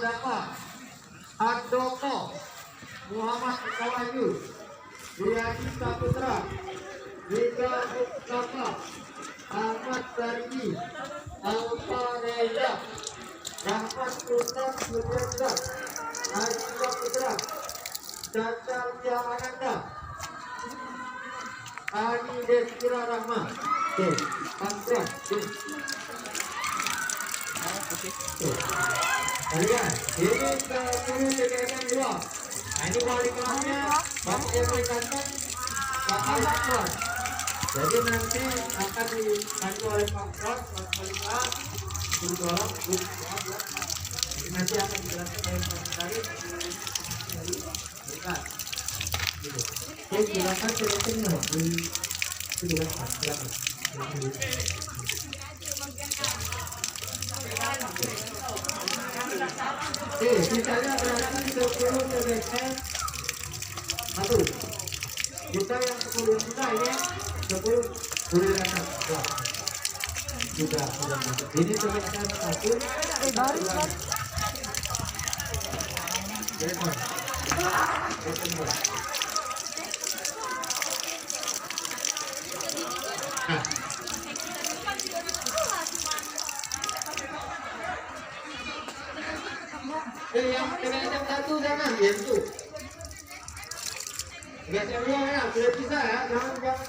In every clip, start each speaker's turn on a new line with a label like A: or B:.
A: Handapa, Handoko, Muhammad Kawaju, Riyadi Saputra, Rika Mustafa, Ahmad Sarji, Alfa Reza, Rahmat Sultan Sudirta, Haji Saputra, Caca Ananda, Ani Deskira Rahma, Pantra, kalian ini ke 10 DKM 2. Ini wali kelasnya Bapak yang berikankan bakal kelas. Jadi nanti akan dibantu oleh Pak Pros, Pak Wali kelas, guru tolong, guru tolong. Jadi nanti akan dijelaskan oleh Pak Menteri dari kelas. Oke, silakan selectingnya silakan. Oke, sisanya berarti 20 TBM 1. Kita yang 10 kita ini 10 boleh datang. Sudah masuk. Ini TBM 1. Baru kan. Yang TBM 1 jangan itu. Enggak semua ya, sudah bisa ya, jangan lagi.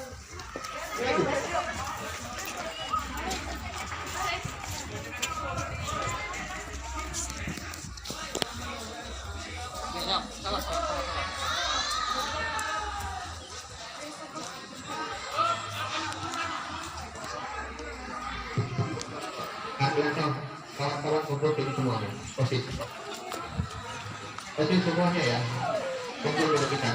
A: Kawan-kawan kumpul ini semuanya, posisi semuanya ya, kumpul dulu kita.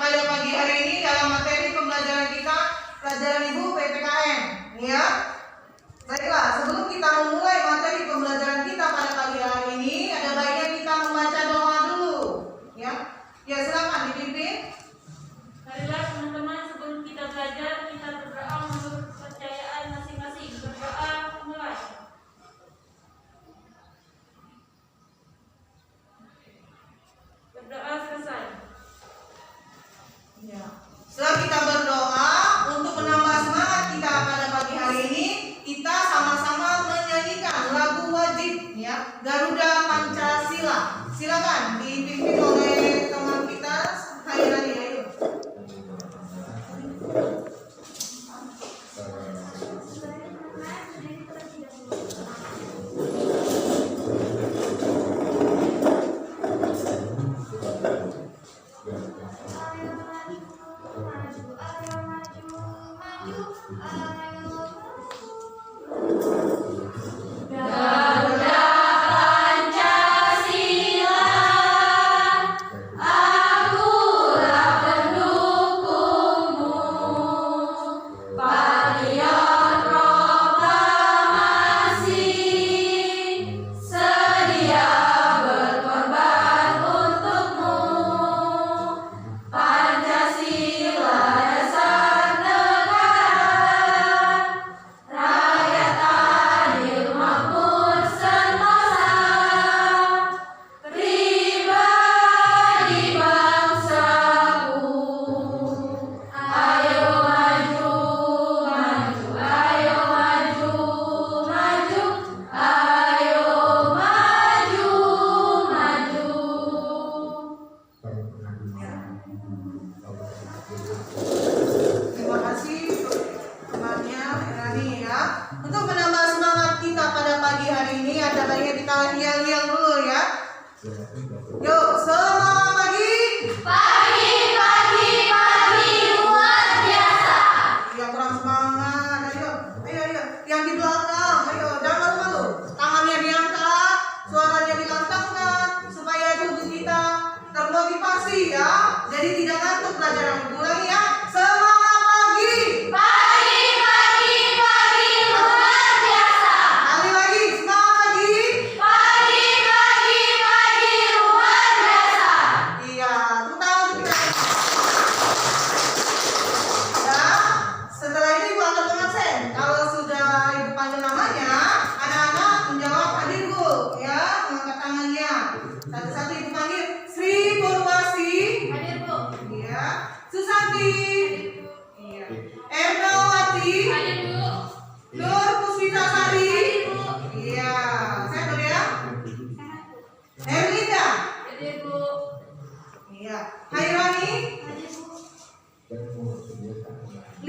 B: Pada pagi hari ini dalam materi pembelajaran kita pelajaran Ibu PPKN ya. Baiklah, sebelum kita memulai materi pembelajaran kita pada pagi hari ini, ada baiknya kita membaca doa dulu ya. Ya, silakan dipimpin.
C: Marilah teman-teman, sebelum kita belajar, kita berdoa menurut kepercayaan masing-masing. Berdoa mulai. Berdoa selesai.
B: Ya. Setelah kita berdoa untuk menambah semangat kita pada pagi hari ini, kita sama-sama menyanyikan lagu wajib ya, Garuda Pancasila. Silakan dipimpin oleh teman kita Hairani. Ayo. Yuk, selamat pagi.
D: Pagi luar biasa.
B: Yang kurang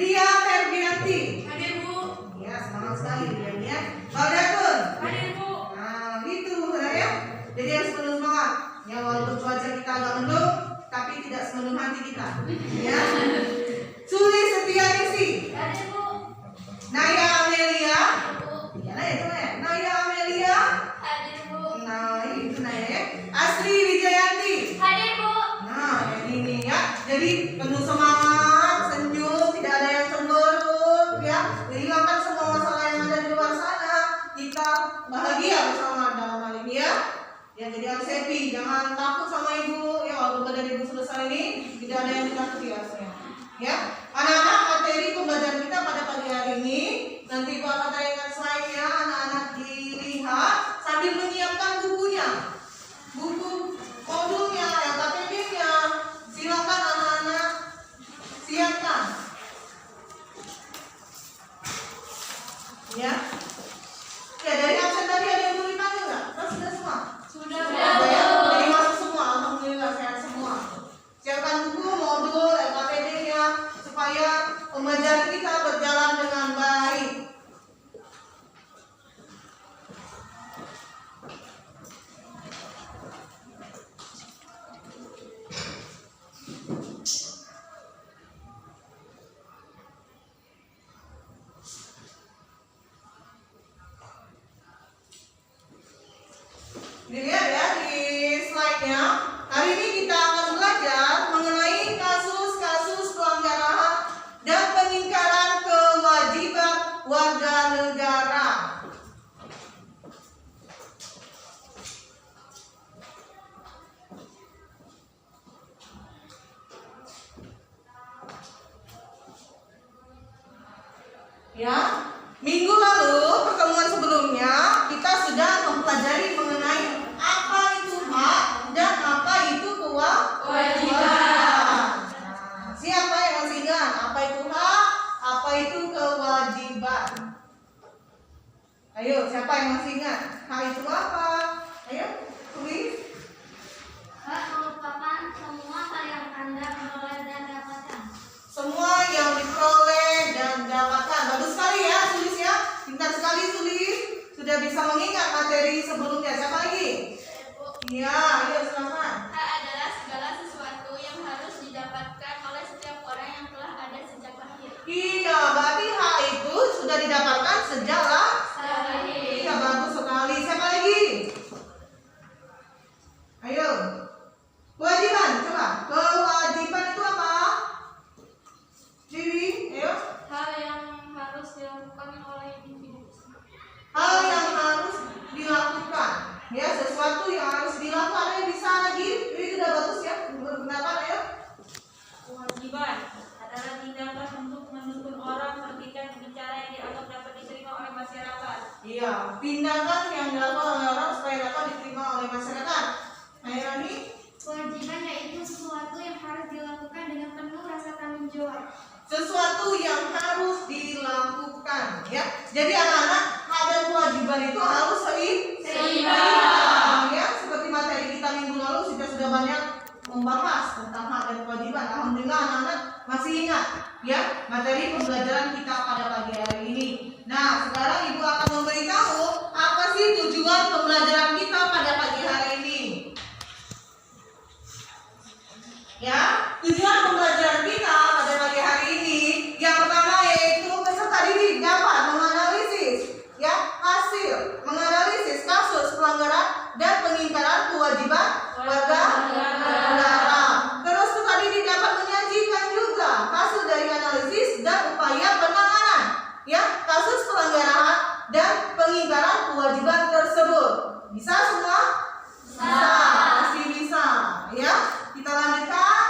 B: Lia Ferdianti.
C: Hadir Bu.
B: Ya, semangat sekali dia. Baldatun.
C: Hadir Bu.
B: Nah, itu ya. Jadi harus penuh semangat. Ya, walaupun cuaca kita agak mendung, tapi tidak sepenuh hati kita. Ya. Suli Setianingsi.
C: Hadir Bu.
B: Naya Amelia.
C: Bu.
B: Ya, Naya itu ya. Naya Amelia.
C: Hadir Bu.
B: Nah, itu Naya ya. Asri Wijayanti.
C: Hadir Bu.
B: Nah, ini ya. Jadi penuh semangat, senyum, tidak ada yang cemberut ya. Hilangkan semua masalah yang ada di luar sana. Kita bahagia bersama dalam hal ini ya. Ya, jadi harus happy, jangan takut sama ibu. Ya, walaupun pada ibu selesai ini, tidak ada yang ditakuti harusnya. Ya, anak-anak, materi pembelajaran kita pada pagi hari ini nanti ibu akan tayangkan slide-nya. Anak-anak dilihat sambil menyiapkan bukunya, buku modulnya, LKPD-nya. Silakan anak-anak siapkan. Ya. Ya, dari absen tadi ada yang belum dipanggil nggak? Kan sudah semua.
C: Sudah
B: Ada ya?
C: Bu.
B: Jadi masuk semua, alhamdulillah sehat semua. Siapkan buku, modul, LKPD-nya supaya pembelajaran kita berjalan dengan baik. Dilihat ya di slide-nya. Hari ini kita akan belajar mengenai kasus-kasus pelanggaran dan pengingkaran kewajiban warga negara. Ya, minggu lalu pertemuan sebelumnya kita sudah mempelajari mengenai apa itu hak dan apa itu kewajiban. Nah, siapa yang masih ingat apa itu hak, apa itu kewajiban? Ayo, siapa yang masih ingat? Hak itu apa? Ayo, tulis.
C: Hak merupakan semua hal yang Anda peroleh dan dapatkan.
B: Semua yang diperoleh dan dapatkan. Bagus sekali ya, tulis ya. Pintar sekali tulis. Sudah bisa mengingat materi sebelumnya. Siapa lagi? Iya, ayo silakan.
C: Hak adalah segala sesuatu yang harus didapatkan oleh setiap orang yang telah ada sejak lahir.
B: Iya, berarti hak itu sudah didapatkan sejak
C: Lahir.
B: Iya, bagus sekali. Siapa lagi? Ayo. Kewajiban, coba. Kewajiban itu apa? Jadi, ayo.
C: Hal yang harus dilakukan oleh individu.
B: Hal yang harus dilakukan. Ya, sesuatu yang harus dilakukan. Ada yang bisa lagi? Ini sudah bagus ya. Berpendapat, ayo.
C: Kewajiban adalah tindakan untuk menuntun orang bertindak dengan cara yang dianggap dapat diterima oleh masyarakat.
B: Iya, tindakan yang dilakukan oleh orang supaya dapat diterima oleh masyarakat. Ayo, Rani.
C: Kewajiban yaitu sesuatu yang harus dilakukan dengan penuh rasa tanggung jawab.
B: Sesuatu yang harus dilakukan, ya. Jadi anak-anak, hak dan kewajiban itu harus seimbang, ya. Seperti materi kita minggu lalu sudah banyak membahas tentang hak dan kewajiban. Alhamdulillah anak-anak masih ingat, ya, materi pembelajaran kita pada pagi hari ini. Nah, sekarang ibu akan memberitahu apa sih tujuan pembelajaran kita pada pagi hari ini. Ya, tujuan pembelajaran kita pada pagi hari ini yang pertama yaitu peserta didik dapat menganalisis ya hasil menganalisis kasus pelanggaran dan pengingkaran kewajiban warga negara. Terus peserta didik dapat menyajikan juga hasil dari analisis dan upaya penanganan ya kasus pelanggaran dan pengingkaran kewajiban tersebut. Bisa semua? Bisa, pasti bisa ya. Kita lanjutkan.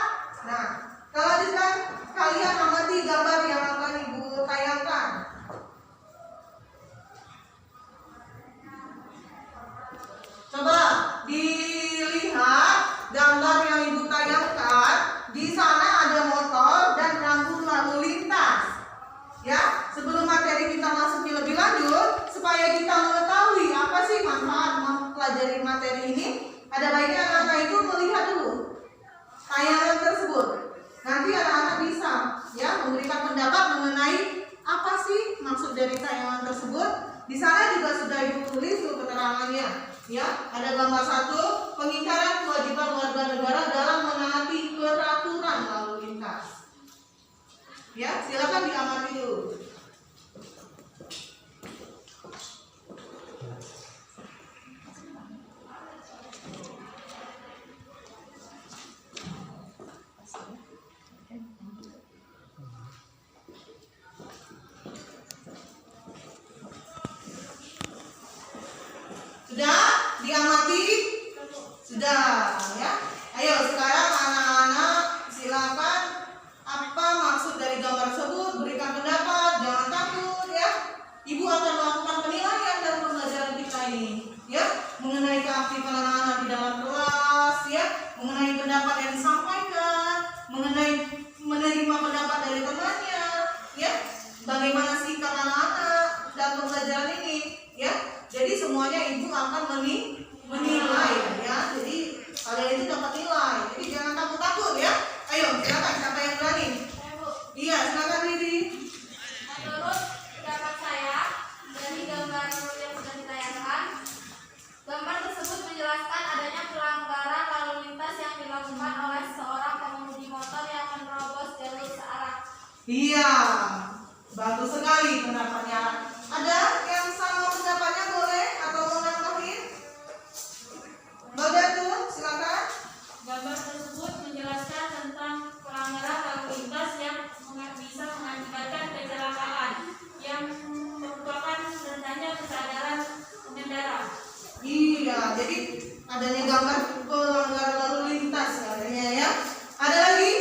B: Nah, kita lanjutkan. Kalian amati gambar yang akan ibu tayangkan. Coba dilihat gambar yang ibu tayangkan. Di sana ada motor dan rambu lalu lintas. Ya, sebelum materi kita masuk lebih lanjut, supaya kita mengetahui apa sih manfaat mempelajari materi ini, ada baiknya anak-anak itu melihat dulu tayangan tersebut. Nanti anak-anak bisa ya memberikan pendapat pendapat mengenai apa sih maksud dari tayangan tersebut. Di sana juga sudah Ibu tulis keterangannya. Ya, ada gambar 1, pengingkaran kewajiban warga negara dalam menaati peraturan lalu lintas. Ya, silakan diamati dulu. Sudah diamati? Sudah, ya. Ayo sekarang anak-anak silakan, apa maksud dari gambar tersebut? Berikan pendapat, jangan takut ya. Ibu akan melakukan penilaian dalam pembelajaran kita ini, ya, mengenai keaktifan anak-anak di dalam kelas, ya, mengenai pendapat yang disampaikan, mengenai menerima pendapat dari temannya, ya, bagaimana sikap anak-anak dalam pembelajaran ini, ya. Jadi semuanya ibu akan menilai, ya. Jadi kalian itu dapat nilai. Jadi jangan takut-takut ya. Ayo, silakan siapa yang berani?
C: Saya, Bu.
B: Iya, silakan Riri.
D: Menurut pendapat saya, dari gambar yang sudah ditayangkan, gambar tersebut menjelaskan adanya pelanggaran lalu lintas yang dilakukan oleh seorang pengemudi motor yang menerobos jalur searah.
B: Iya, bagus sekali pendapatnya. Ada yang sama pendapatnya boleh atau mau nambahin? Boleh tuh, silakan.
C: Gambar tersebut menjelaskan tentang pelanggaran lalu lintas yang bisa mengakibatkan kecelakaan yang merupakan rentannya kesadaran pengendara.
B: Iya, jadi adanya gambar pelanggaran lalu lintas katanya ya. Ada lagi?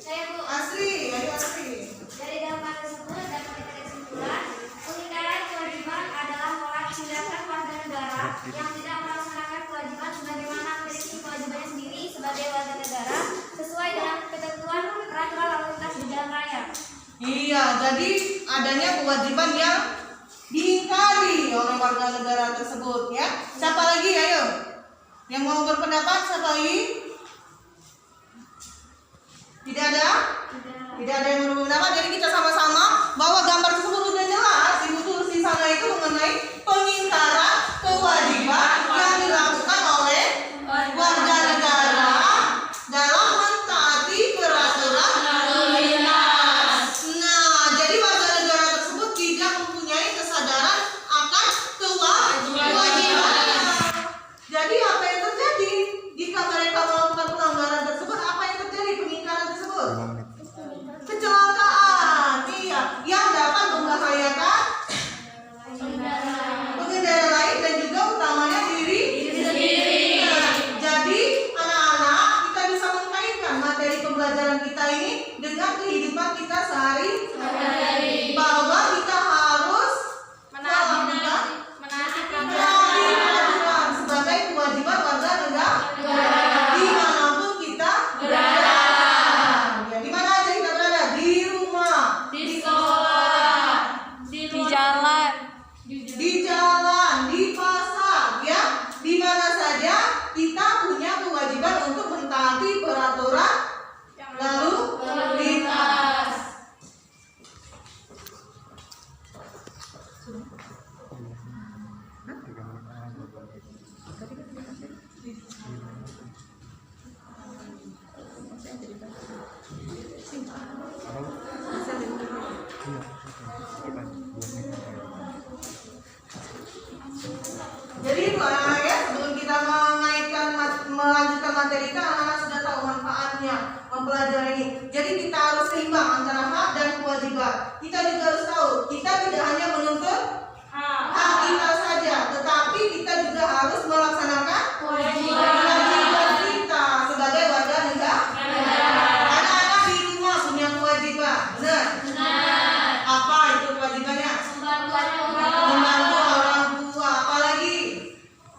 D: Saya, Bu,
B: Asri, ayo Asri.
D: dari gambar tersebut dapat ditarik kesimpulan, pengingkaran kewajiban adalah pola tindakan warga negara yang tidak melaksanakan kewajiban sebagaimana memiliki kewajibannya sendiri sebagai warga negara sesuai dengan ketentuan peraturan lalu lintas di jalan raya.
B: Iya, jadi adanya kewajiban yang diingkari oleh warga negara tersebut ya. Siapa lagi? Ayo. Yang mau berpendapat siapa lagi? Tidak ada? Tidak ada yang mau berpendapat. Jadi kita sama-sama bahwa gambar tersebut sudah jelas. Ibu tulis di sana itu mengenai pengingkaran kewajiban yang dilakukan oleh warga negara dalam mentaati peraturan lalu lintas. Nah, jadi warga negara tersebut tidak mempunyai kesadaran akan kewajibannya. Jadi apa yang terjadi jika mereka melakukan pelanggaran tersebut? Apa yang terjadi pengingkaran tersebut? Kecelakaan, iya, yang dapat membahayakan pengendara lain dan juga utamanya diri sendiri. Nah, jadi anak-anak kita bisa mengkaitkan materi pembelajaran kita ini dengan kehidupan kita sehari-hari, bahwa kita harus melakukan peraturan sebagai kewajiban warga negara dimanapun kita berada. Ya, di mana aja kita berada, di rumah,
C: Di sekolah,
D: Di jalan.
B: di jalan, di pasar, ya, di mana saja kita punya kewajiban untuk mentaati peraturan lalu lintas. Jadi itu anak-anak ya, sebelum kita melanjutkan materi kita, anak-anak sudah tahu manfaatnya mempelajari ini. Jadi kita harus seimbang antara hak dan kewajiban. Kita juga harus tahu, kita tidak hanya menuntut hak kita saja, tetapi kita juga harus melaksanakan kewajiban kita sebagai warga negara. Anak-anak di rumah punya kewajiban, benar? Apa itu kewajibannya? Membantu orang tua, apalagi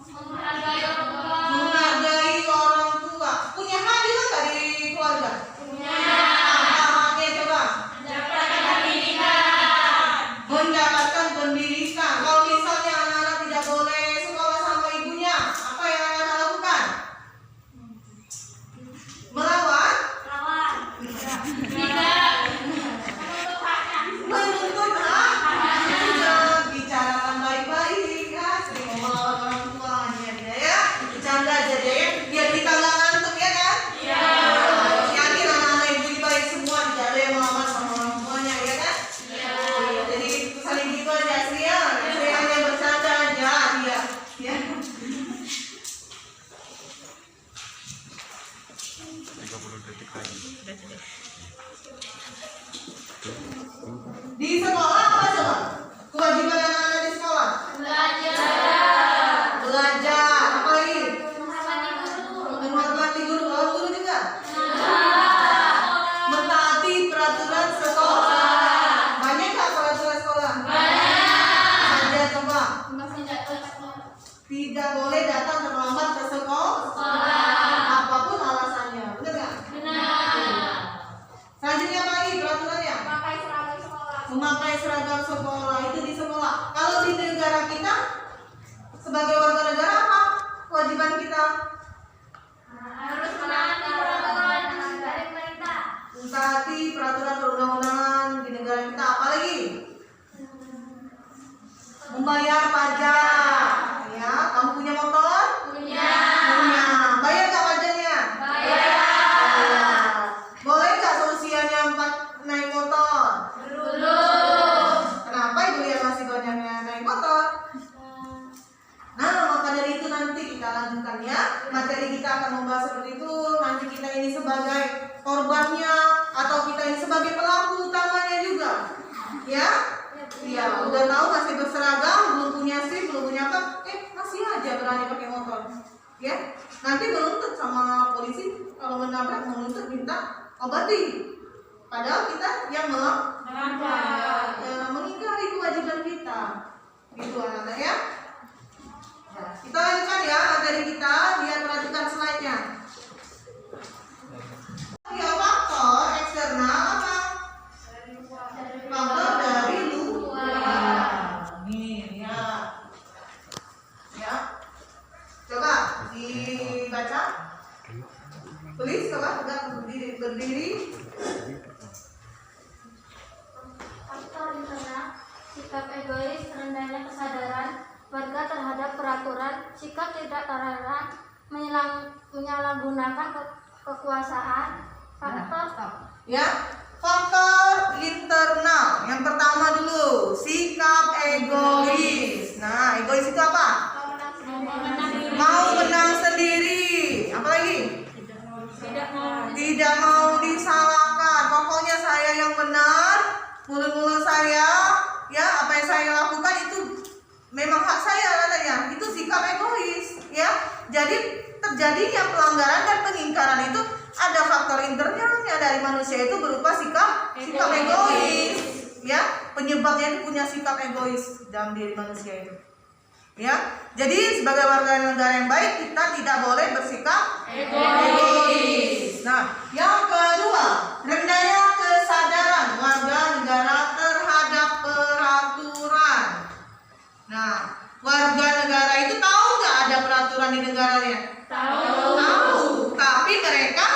B: menghargai orang tua. Punya hak juga nggak di keluarga? Apa haknya coba? Mendapatkan pendidikan. Kalau misalnya anak-anak tidak boleh sekolah sama ibunya, Di sekolah apa coba? Kewajiban yang ada di sekolah? Belajar. Apa lagi? Menghormati guru. Kalau guru juga? Mentaati peraturan sekolah. Banyak nggak peraturan sekolah? Saja coba. Tidak boleh datang terlambat ke sekolah. Apapun alasannya. Benar nggak? Selanjutnya apa lagi peraturannya? Memakai seragam sekolah. Itu di sekolah. Kalau di negara kita sebagai warga negara apa kewajiban kita?
D: Harus menaati peraturan dari pemerintah.
B: Mentaati peraturan perundang-undangan di negara kita. Apa lagi? Membayar pajak. Ya, kamu punya motor? Punya. Bayar nggak pajaknya? Bayar. Boleh nggak seusianya 4 naik motor? Kenapa ibu lihat masih banyaknya naik motor? Nah, maka dari itu nanti kita lanjutkan ya. Materi kita akan membahas seperti itu. Nanti kita ini sebagai korbannya atau kita ini sebagai pelaku utamanya juga. Ya? Iya, udah tahu masih berseragam, belum punya SIM, belum punya apa, masih aja berani pakai motor. Ya? Nanti menuntut sama polisi kalau menabrak, menuntut minta obati. Padahal kita yang mengingkari kewajiban kita. Gitu anak-anak ya. Nah, kita lanjutkan ya materi kita, lihat perhatikan slide-nya. Ya, faktor eksternal apa? Faktor dari luar. Nih, lihat. Ya. Coba dibaca. Tulis coba, tegak berdiri.
D: Faktor internal, sikap egois, rendahnya kesadaran warga terhadap peraturan, sikap tidak toleran, menyalahgunakan kekuasaan.
B: Ya, faktor internal. Yang pertama dulu, sikap egois. Nah, egois itu apa? Mau menang sendiri. Apa lagi? Tidak mau disalahkan. Pokoknya saya yang benar. Mulut-mulut saya, ya apa yang saya lakukan itu memang hak saya katanya. Itu sikap egois, ya. Jadi terjadinya pelanggaran dan pengingkaran itu ada faktor internalnya dari manusia itu berupa sikap egois, ya. Penyebabnya itu punya sikap egois dalam diri manusia itu, ya. Jadi sebagai warga negara yang baik kita tidak boleh bersikap egois. Nah, yang kedua, rendahnya kesadaran warga negara terhadap peraturan. Nah, warga negara itu tahu nggak ada peraturan di negaranya? Tahu, tapi mereka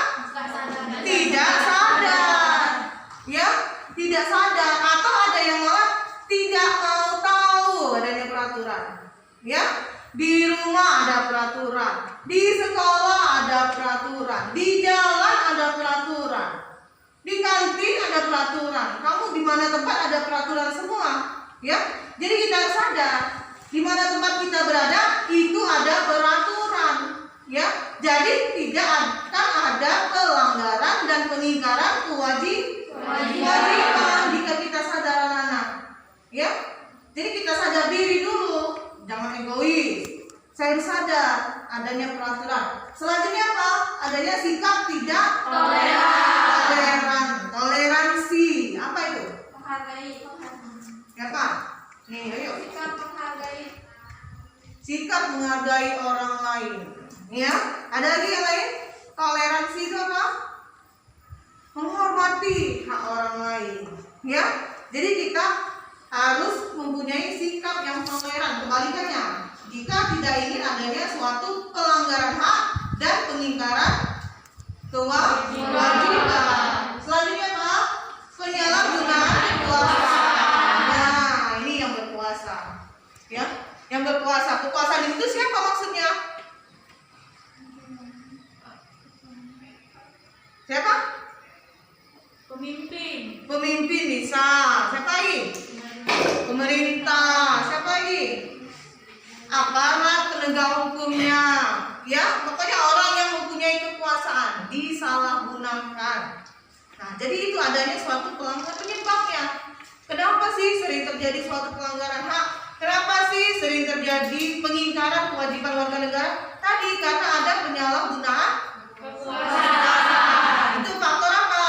B: tidak sadar, ya, tidak sadar, atau ada yang malah tidak mau tahu adanya peraturan, ya. Di rumah ada peraturan, di sekolah ada peraturan, di jalan ada peraturan, di kantin ada peraturan. Kamu di mana tempat ada peraturan semua, ya. Jadi kita harus sadar di mana tempat kita berada itu ada peraturan, ya. Jadi tidak akan ada pelanggaran dan pengingkaran kewajiban jika kita sadar anak-anak, ya. Jadi kita sadar diri dulu, jangan egois. Saya harus sadar adanya peraturan. Selanjutnya apa? Adanya sikap tidak toleransi. Apa itu? Ya Pak. Nih, ayo. Sikap menghargai orang lain. Ya. Ada lagi yang lain? Toleransi itu apa? Menghormati hak orang lain. Ya. Jadi kita harus mempunyai sikap yang toleran. Kebalikannya, jika tidak ingin adanya suatu pelanggaran hak dan pengingkaran kewajiban. Selanjutnya apa? Penyalahgunaan kekuasaan. Nah, ini yang berkuasa, ya, yang berkuasa. Kekuasaan itu siapa maksudnya? Siapa? Pemimpin bisa. Siapa lagi? Pemerintah. Siapa lagi? Aparat penegak hukumnya, ya, pokoknya orang yang mempunyai kekuasaan disalahgunakan. Nah, jadi itu adanya suatu pelanggaran penyebabnya. Kenapa terjadi suatu pelanggaran hak. Kenapa sih sering terjadi pengingkaran kewajiban warga negara? Tadi karena ada penyalahgunaan kekuasaan. Itu faktor apa?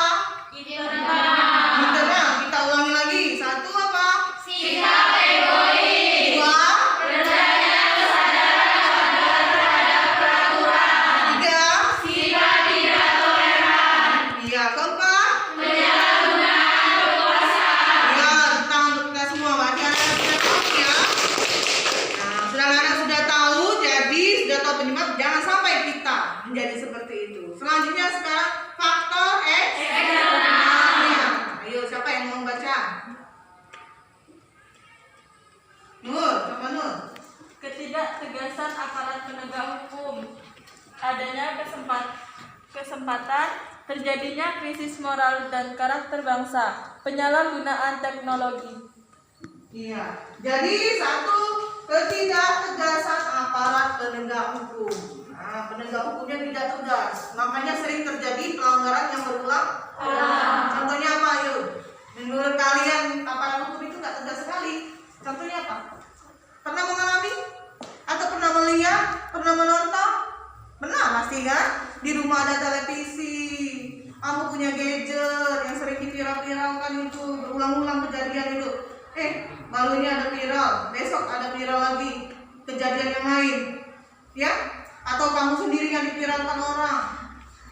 B: Internal. Kita ulangi lagi. Satu apa?
D: Sikap egois.
B: Dua.
D: Rendahnya kesadaran terhadap peraturan.
B: Tiga.
D: Sikap tidak toleran.
B: Iya. Keempat.
D: Penyalahgunaan kekuasaan.
B: Ya, tangan untuk kita semua. Bagi anak-anak sudah tahu ya. Nah, sudah anak sudah tahu, jadi sudah tahu penyebab. Jangan sampai kita menjadi seperti itu. Selanjutnya sekarang faktor eksternal. Ayo, siapa yang mau baca? Nur, coba Nur.
C: Ketidaktegasan aparat penegak hukum, adanya kesempatan terjadinya krisis moral dan karakter bangsa, penyalahgunaan teknologi.
B: Iya. Jadi satu, ketidaktegasan aparat penegak hukum. Nah, penegak hukumnya tidak tegas, makanya sering terjadi pelanggaran yang berulang. Contohnya apa, yuk? Menurut kalian aparat hukum itu nggak tegas sekali. Contohnya apa? Pernah mengalami? Atau pernah melihat? Pernah menonton? Pernah pasti kan? Di rumah ada televisi, kamu punya gadget yang sering diviral-viralkan itu, berulang-ulang kejadian itu. Baru ini ada viral, besok ada viral lagi, kejadian yang lain, ya? Atau kamu sendiri yang diviralkan orang,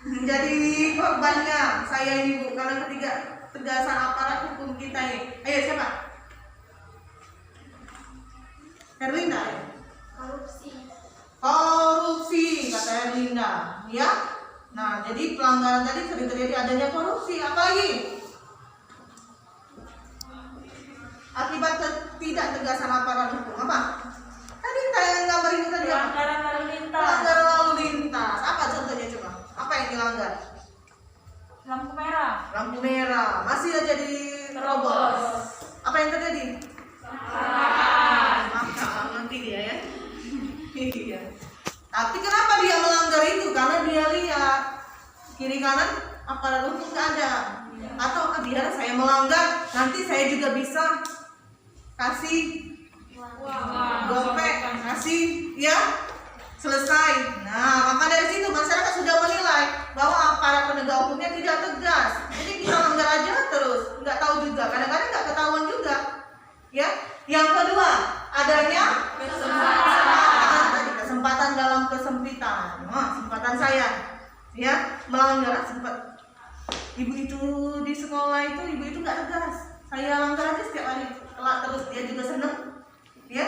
B: menjadi korbannya. Saya ini Bu, karena ketidaktegasan aparat hukum kita ini. Ayo siapa? Erlinda ya? Korupsi kata Erlinda, ya? Nah, jadi pelanggaran tadi sering terjadi adanya korupsi. Apa lagi? Akibat ketidaktegasan aparat hukum apa? Tadi tayangan gambar itu tadi apa?
C: Pelanggaran lalu lintas,
B: Pelanggaran lalu lintas. Apa contohnya coba? Apa yang dilanggar?
C: lampu merah,
B: Lampu merah. Masih aja terobos. Apa yang terjadi? Maka nanti dia ya. Iya. Tapi kenapa dia melanggar itu? Karena dia lihat kiri kanan aparat hukum nggak ada. Atau biar saya melanggar, nanti saya juga bisa kasih gopek, kasih ya selesai. Nah, maka dari situ masyarakat sudah menilai bahwa aparat penegak hukumnya tidak tegas. Jadi kita langgar aja terus, nggak tahu juga. Kadang-kadang nggak ketahuan juga. Ya. Yang kedua, adanya kesempatan dalam kesempitan. Kesempatan saya, ya melanggar sempat. Ibu itu di sekolah ibu itu nggak tegas. Saya langgar aja setiap hari, telat terus, dia juga seneng, ya.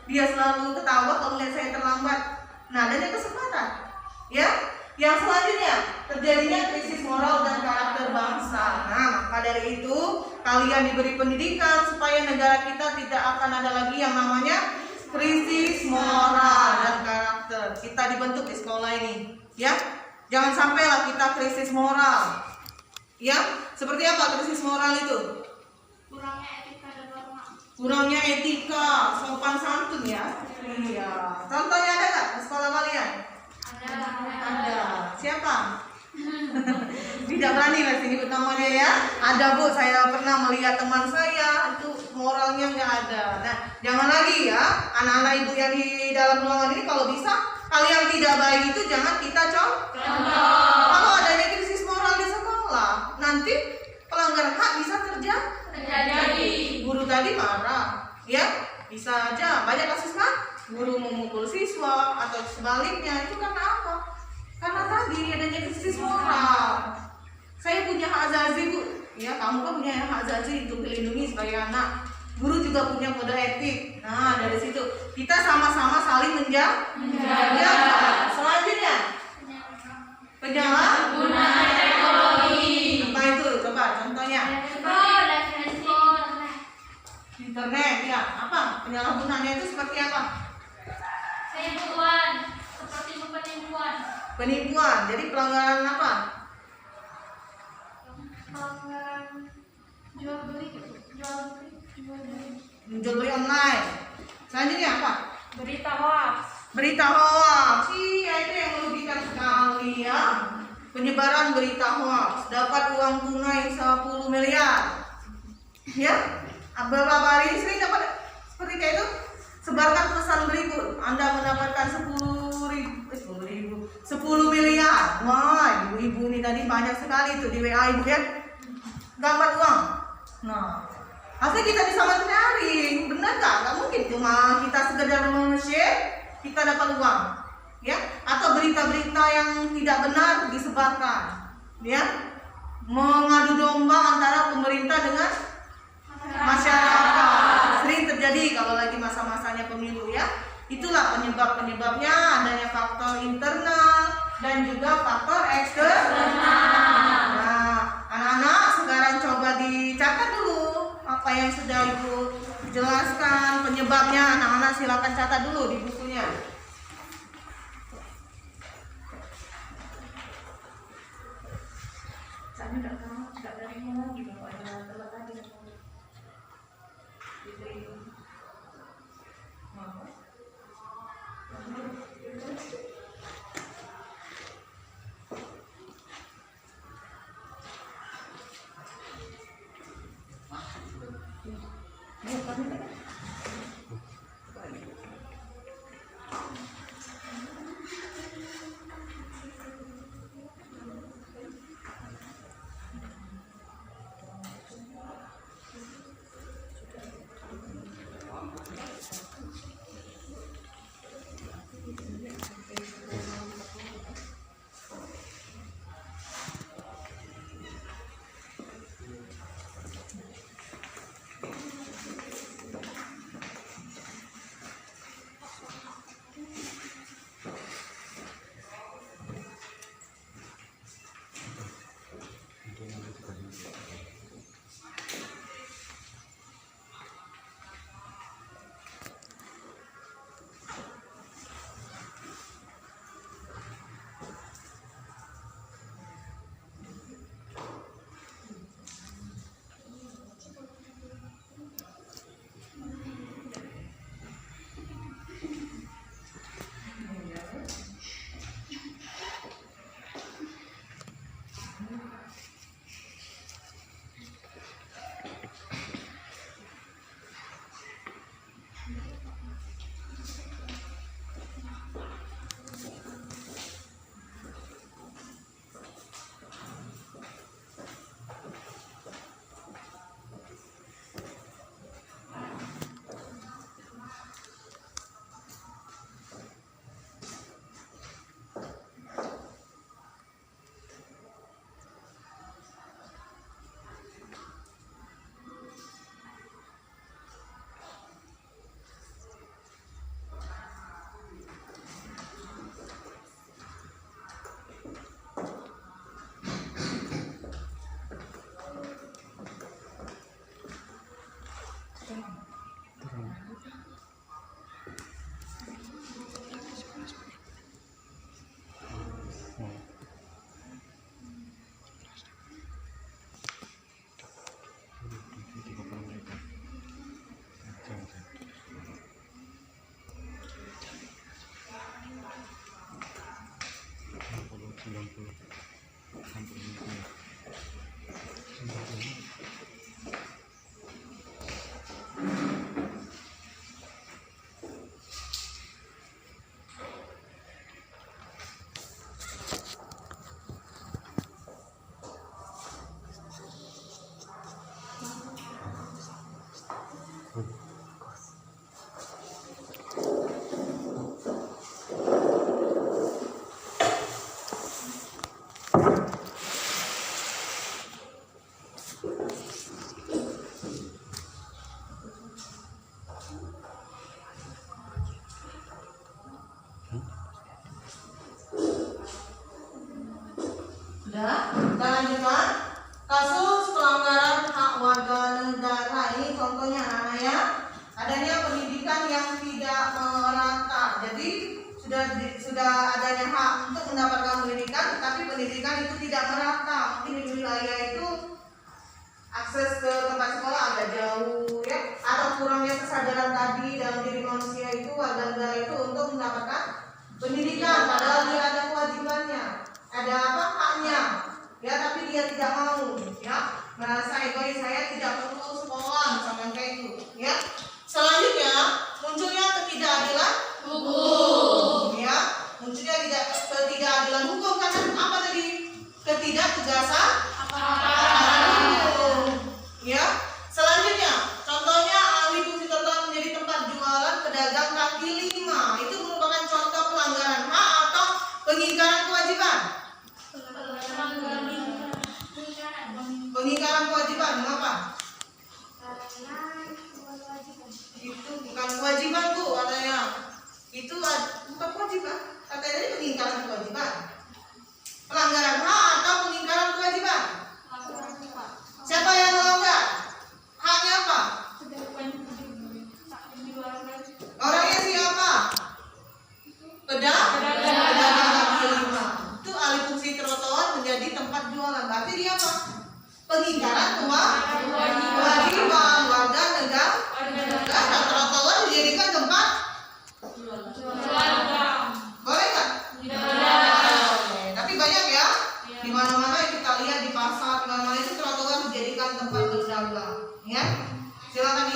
B: Dia selalu ketawa kalau melihat saya terlambat. Nah, adanya kesempatan, ya. Yang selanjutnya terjadinya krisis moral dan karakter bangsa. Nah, maka dari itu kalian diberi pendidikan supaya negara kita tidak akan ada lagi yang namanya krisis moral dan karakter. Kita dibentuk di sekolah ini, ya. Jangan sampailah kita krisis moral. Ya, seperti apa krisis moral itu? Kurangnya etika, sopan santun ya. Iya. Contohnya ada nggak di sekolah kalian? Ada. Siapa? Tidak berani lah sini namanya ya. Ada Bu, saya pernah melihat teman saya itu moralnya nggak ada. Nah, jangan lagi ya, anak-anak ibu yang di dalam ruangan ini kalau bisa kalian tidak baik itu jangan kita contoh. Kalau adanya krisis moral di sekolah, nanti pelanggaran hak bisa terjadi. Guru tadi marah, ya bisa aja banyak kasus kan? Guru memukul siswa atau sebaliknya, itu karena apa? Karena tadi adanya krisis moral. Saya punya hak azazi Bu, ya kamu kan punya hak azazi untuk dilindungi sebagai anak. Guru juga punya kode etik. Nah, dari situ kita sama-sama saling menjaga. Selanjutnya penyalahgunaan teknologi. Apa itu? Coba contohnya. Internet ya. Apa? Penyalahgunaannya itu seperti apa? Penipuan. Jadi pelanggaran apa?
D: Jual beli
B: Jual beli online. Selanjutnya apa? Berita hoax. Iya, itu yang merugikan sekali ya. Penyebaran berita hoax, dapat uang tunai 10 miliar. Ya. Beberapa hari ini sering dapat seperti kayak itu. Sebarkan pesan berikut. Anda mendapatkan 10 miliar. Wah, ibu-ibu ini tadi banyak sekali tuh di WA ibu ya. Dapat uang. Nah, asli kita bisa men-sharing. Benar nggak? Nggak mungkin cuma kita sekedar men-share kita dapat uang. Ya, atau berita-berita yang tidak benar disebarkan. Ya, mengadu domba antara pemerintah dengan masyarakat. Sering terjadi kalau lagi masa-masanya pemilu ya. Itulah penyebabnya adanya faktor internal dan juga faktor eksternal. Nah, anak-anak sekarang coba dicatat dulu apa yang sudah ibu jelaskan penyebabnya. Anak-anak silakan catat dulu di bukunya. Sudah, kita lanjutkan. Kasus pelanggaran hak warga negara ini contohnya anak-anak ya. Adanya pendidikan yang tidak merata. Jadi sudah adanya hak untuk mendapatkan pendidikan, tapi pendidikan itu tidak merata. Mungkin di wilayah itu akses ke tempat sekolah agak jauh ya, atau kurangnya kesadaran tadi dalam diri manusia itu warga negara itu untuk mendapatkan pendidikan, padahal dia ada kewajibannya, ada apa haknya ya, tapi dia tidak mau ya, merasa egois, saya tidak perlu sekolah misalkan kayak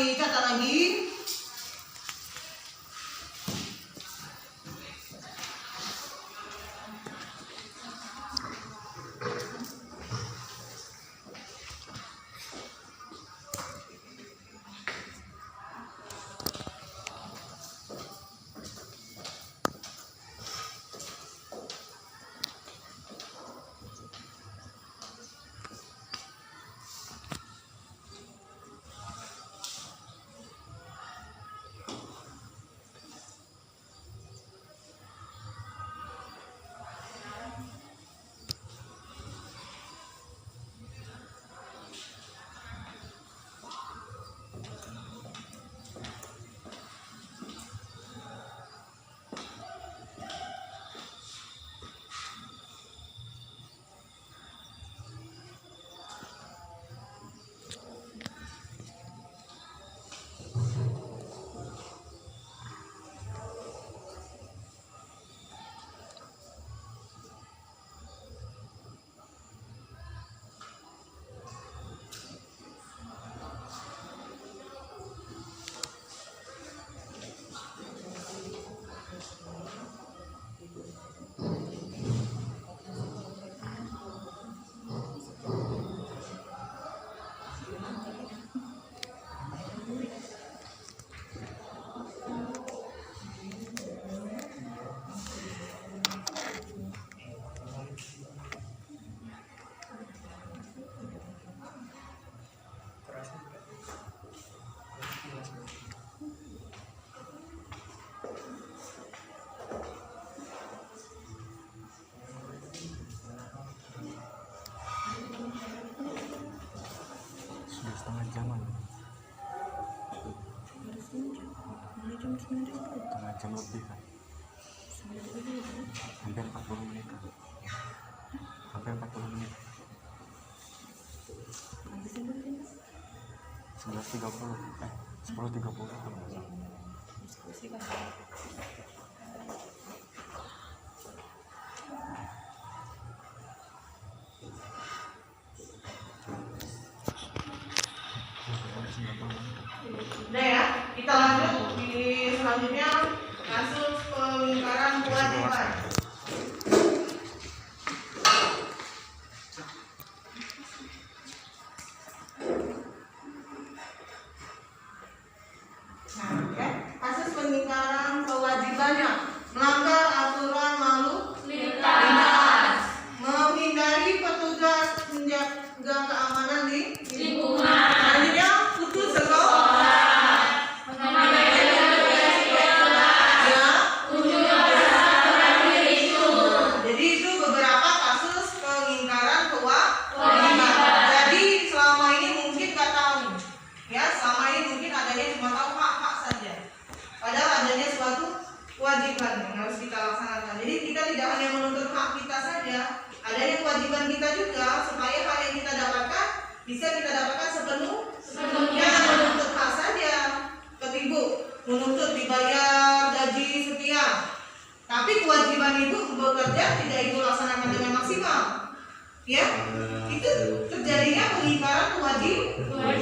B: dicatat lagi.
E: Setengah jam lebih kan, hampir 40 menit kan, hampir 40 menit, 11.30 10.30 kan.
B: Udah ya, kita lanjut di selanjutnya kasus pengingkaran kewajiban. Nah, ya, kasus pengingkaran kewajibannya melanggar aturan lalu lintas, menghindari petugas menjaga keamanan di
C: Lingkungan.
B: selanjutnya putus sekolah. Jadi itu beberapa kasus pengingkaran kewajiban. Jadi selama ini mungkin nggak tahu, ya selama ini mungkin adanya cuma tahu hak-hak saja. Padahal adanya suatu kewajiban yang harus kita laksanakan. Jadi kita tidak hanya menuntut hak kita saja, adanya kewajiban kita juga supaya hak yang kita dapatkan bisa kita dapatkan sepenuhnya. Menuntut hak saja, ketipu, menuntut dibayar gaji sekian. Tapi kewajiban itu bekerja tidak ibu laksanakan dengan maksimal, ya itu terjadinya pengingkaran kewajiban,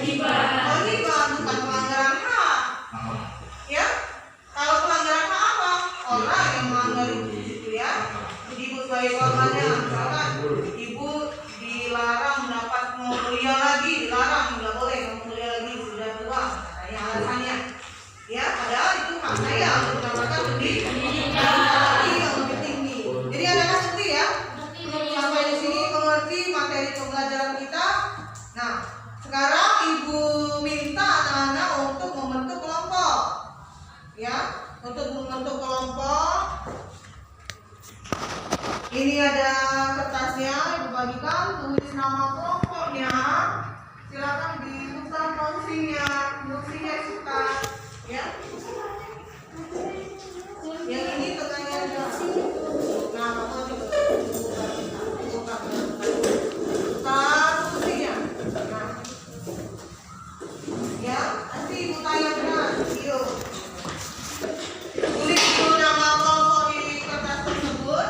B: bukan pelanggaran hak, ya. Kalau pelanggaran hak apa? Orang yang melanggar itu, ya. Ibu sebagai korbannya, misalkan ibu dilarang mendapat mau kuliah lagi, dilarang nggak boleh mau kuliah lagi sudah tua, katanya alasannya, ya. Padahal itu hak saya untuk mendapatkan pendidikan yang lebih tinggi. Jadi anak-anak ngerti ya? Sampai di sini mengerti materi pembelajaran kita. Nah, sekarang ibu minta anak-anak untuk membentuk kelompok, ya, untuk membentuk kelompok. Ini ada kertasnya, ibu bagikan, tulis nama kelompoknya. Silakan dibuka fungsinya suka, ya. Yang ini tengahnya ada. Nah, kamu buka fungsinya. Nah, ya, nanti ibu tanyakan. Yuk, tulis dulu nama kelompok di kertas tersebut.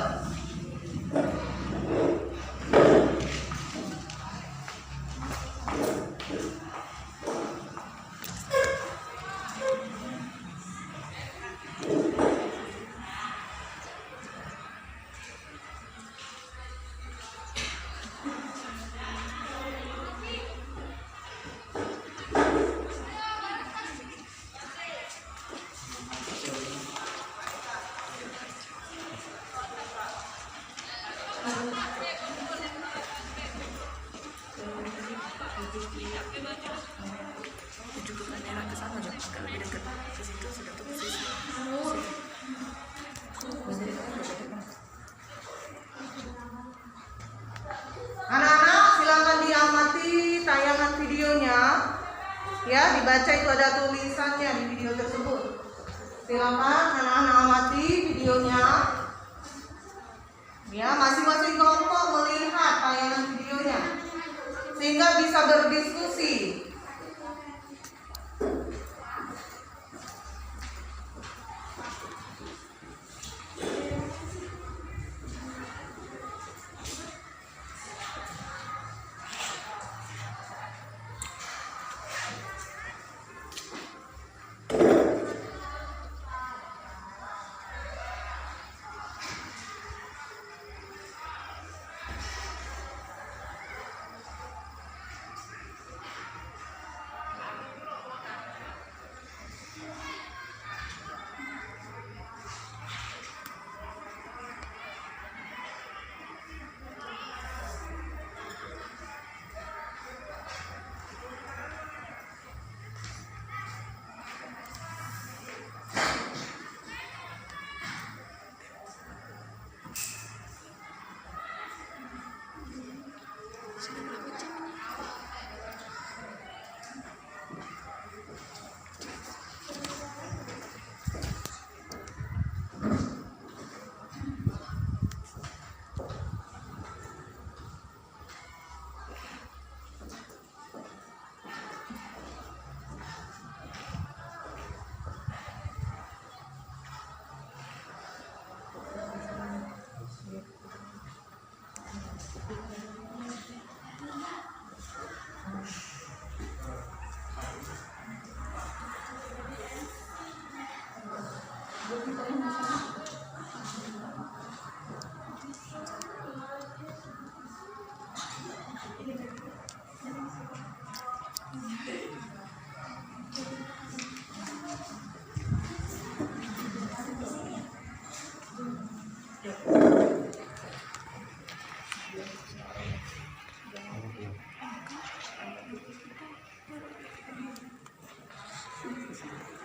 B: Anak-anak silakan diamati tayangan videonya. Ya, dibaca itu ada tulisannya di video tersebut. Silakan anak-anak amati videonya. Ya, masing-masing kelompok melihat tayangan videonya sehingga bisa berdiskusi.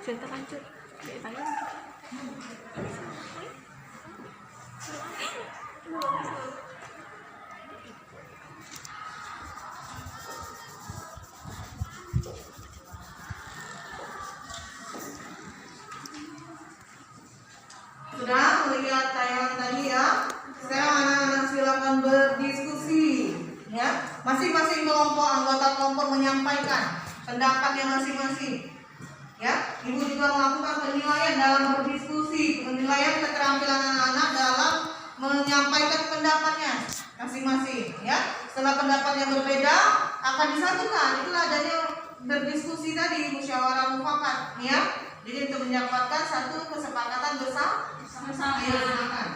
D: Cerita lanjut.
B: Sudah melihat tayangan tadi ya? Sekarang anak-anak silakan berdiskusi. Ya, masing-masing kelompok, anggota kelompok menyampaikan pendapatnya masing-masing. Ya, ibu juga melakukan penilaian dalam berdiskusi, penilaian keterampilan anak-anak dalam menyampaikan pendapatnya masing-masing. Ya, setelah pendapatnya berbeda akan disatukan. Itulah adanya berdiskusi tadi, musyawarah mufakat. Ya, jadi untuk mendapatkan satu kesepakatan bersama. Ayo silakan.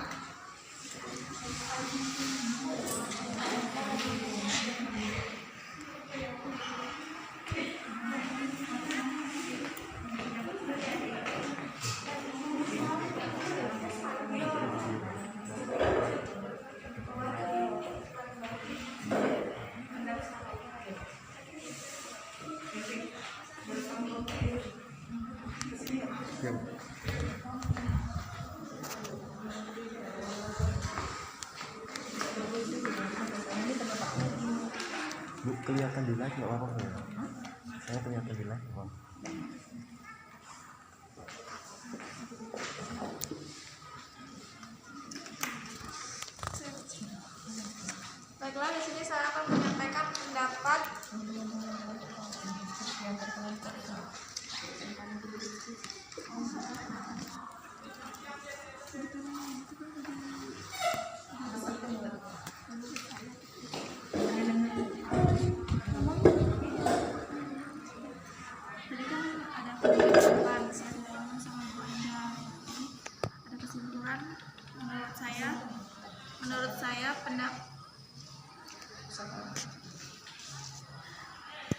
E: Bu, kelihatan di live nggak apa-apa ya? Saya kelihatan di live nggak apa-apa.
D: Baiklah, di sini saya akan menyampaikan pendapat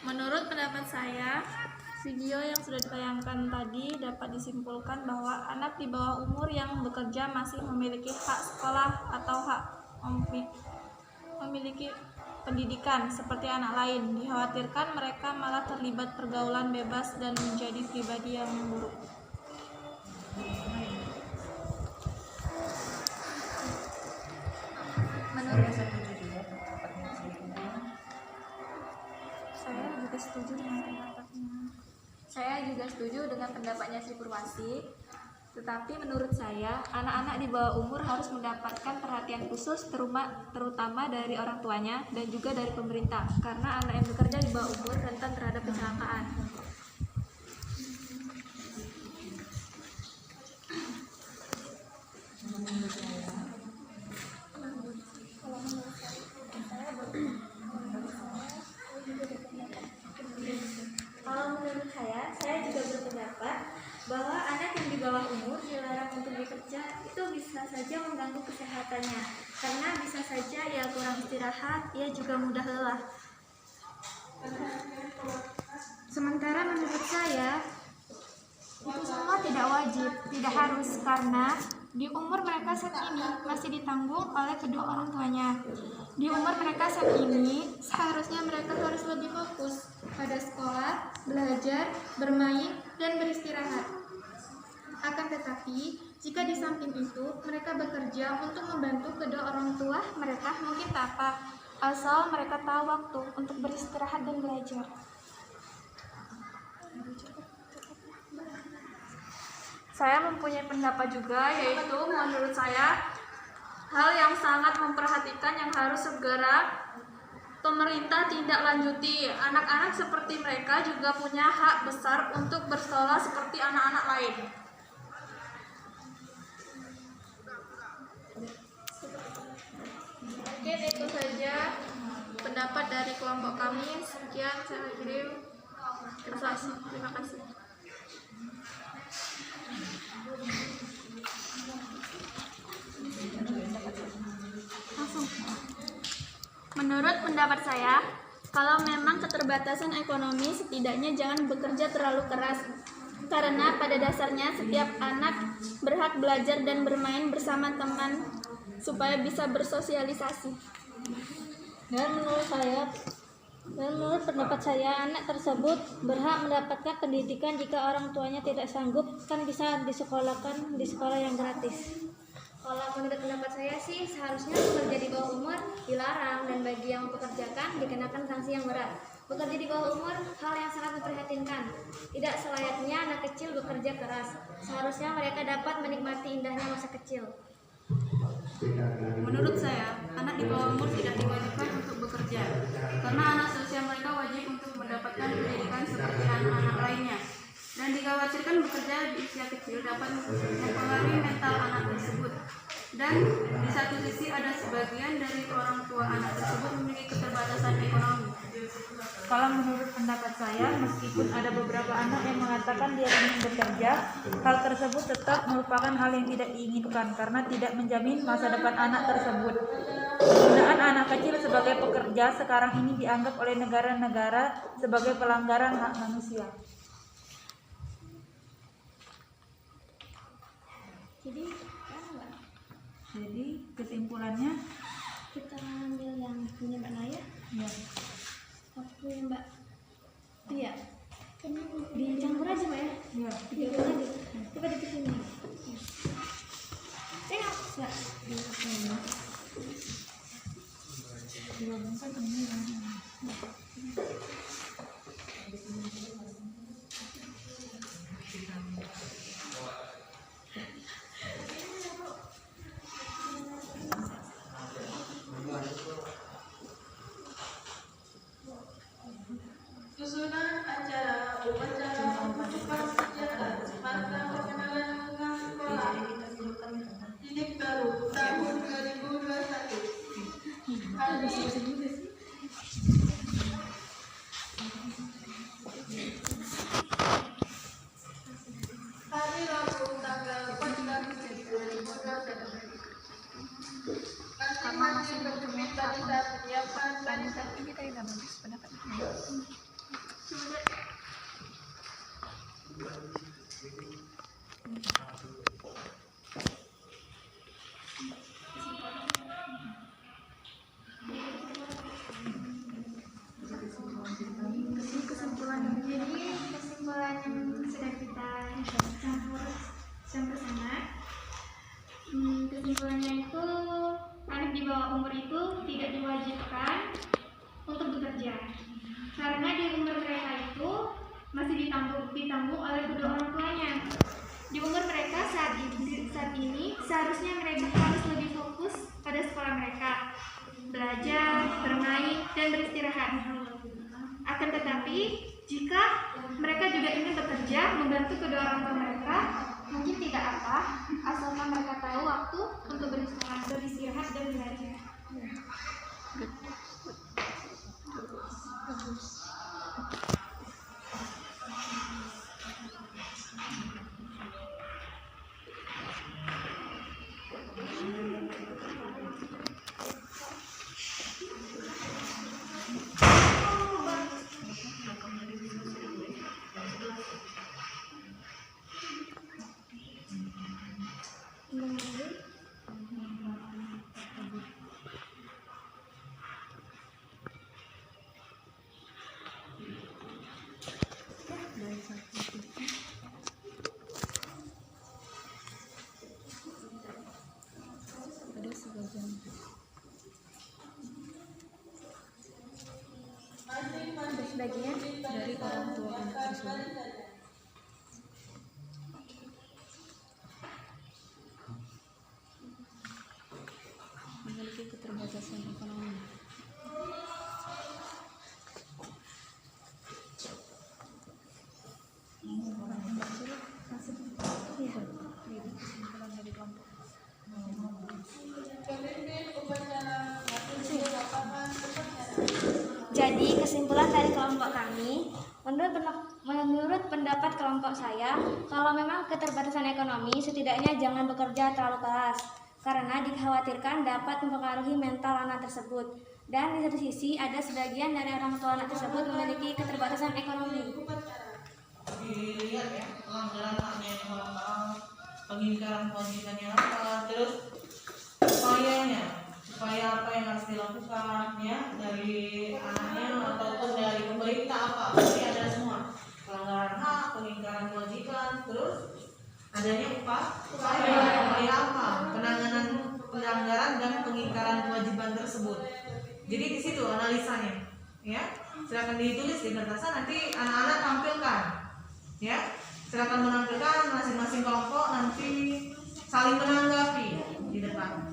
D: Menurut pendapat saya, video yang sudah ditayangkan tadi dapat disimpulkan bahwa anak di bawah umur yang bekerja masih memiliki hak sekolah atau hak memiliki
F: pendidikan seperti anak lain. Dikhawatirkan mereka malah terlibat pergaulan bebas dan menjadi pribadi yang buruk.
D: Menurut saya juga setuju dengan pendapatnya Sri Purwasi. Tetapi menurut saya, anak-anak di bawah umur harus mendapatkan perhatian khusus terutama dari orang tuanya dan juga dari pemerintah, karena anak yang bekerja di bawah umur rentan terhadap kecelakaan. Kalau menurut saya juga berpendapat bahwa anak yang di bawah umur dilarang untuk bekerja itu bisa saja mengganggu kesehatannya, karena bisa saja ia kurang istirahat, ia juga mudah lelah. Sementara menurut saya itu semua tidak wajib, tidak harus, karena di umur mereka saat ini masih ditanggung oleh kedua orang tuanya. Di umur mereka saat ini seharusnya mereka harus lebih fokus pada sekolah, belajar, bermain, dan beristirahat. Akan tetapi, jika di samping itu mereka bekerja untuk membantu kedua orang tua mereka, mungkin tak apa, asal mereka tahu waktu untuk beristirahat dan belajar. Saya mempunyai pendapat juga, yaitu menurut saya hal yang sangat memperhatikan yang harus segera pemerintah tindak lanjuti. Anak-anak seperti mereka juga punya hak besar untuk bersekolah seperti anak-anak lain. Mungkin itu saja pendapat dari kelompok kami. Sekian, saya akhiri. Terima kasih. Menurut pendapat saya, kalau memang keterbatasan ekonomi, setidaknya jangan bekerja terlalu keras. Karena pada dasarnya setiap anak berhak belajar dan bermain bersama teman supaya bisa bersosialisasi. Dan menurut pendapat saya, anak tersebut berhak mendapatkan pendidikan. Jika orang tuanya tidak sanggup, kan bisa disekolahkan di sekolah yang gratis. Kalau menurut pendapat saya sih, seharusnya bekerja di bawah umur dilarang, dan bagi yang mempekerjakan dikenakan sanksi yang berat. Bekerja di bawah umur hal yang sangat memprihatinkan. Tidak selayaknya anak kecil bekerja keras. Seharusnya mereka dapat menikmati indahnya masa kecil.
C: Menurut saya, anak di bawah umur tidak diwajibkan untuk bekerja, karena anak seusia mereka wajib untuk mendapatkan pendidikan seperti anak-anak lainnya. Dan dikhawatirkan bekerja di usia kecil dapat mempengaruhi mental anak tersebut. Dan di satu sisi ada sebagian dari orang tua anak tersebut memiliki keterbatasan ekonomi.
G: Kalau menurut pendapat saya, meskipun ada beberapa anak yang mengatakan dia ingin bekerja, hal tersebut tetap merupakan hal yang tidak diinginkan karena tidak menjamin masa depan anak tersebut. Penggunaan anak kecil sebagai pekerja sekarang ini dianggap oleh negara-negara sebagai pelanggaran hak manusia. Jadi kesimpulannya
D: Kita ambil yang punya Mbak Naya.
G: ya,
D: Aku yang Mbak. Iya. Dicampur aja Mbak ya.
G: ya.
D: Dicampur aja. Coba di sini. Tengok. Ya. oleh kedua orang tuanya. Di umur mereka saat ini seharusnya mereka harus lebih fokus pada sekolah mereka, belajar, bermain, dan beristirahat. Akan tetapi, jika mereka juga ingin bekerja membantu kedua orang tua mereka, mungkin tidak apa, asalkan mereka tahu waktu untuk beristirahat dan belajar.
F: Sebagian dari orang tua anak tersebut memiliki keterbatasan ekonomi.
D: Jadi kesimpulan dari kelompok kami, menurut pendapat kelompok saya, kalau memang keterbatasan ekonomi, setidaknya jangan bekerja terlalu keras, karena dikhawatirkan dapat mempengaruhi mental anak tersebut. Dan di satu sisi, ada sebagian dari orang tua anak tersebut memiliki keterbatasan ekonomi.
B: Dilihat ya, pelanggaran haknya yang apa, pengingkaran kewajibannya apa, terus supaya apa yang harus dilakukan ya dari anaknya ataupun dari pemerintah apa, pasti ada semua pelanggaran hak, pengingkaran kewajiban, terus adanya upaya apa, penanganan pelanggaran dan pengingkaran kewajiban tersebut. Jadi di situ analisanya, ya. Silakan ditulis di kertasan, nanti anak-anak tampilkan, ya. Silakan menampilkan masing-masing kelompok, nanti saling menanggapi di depan.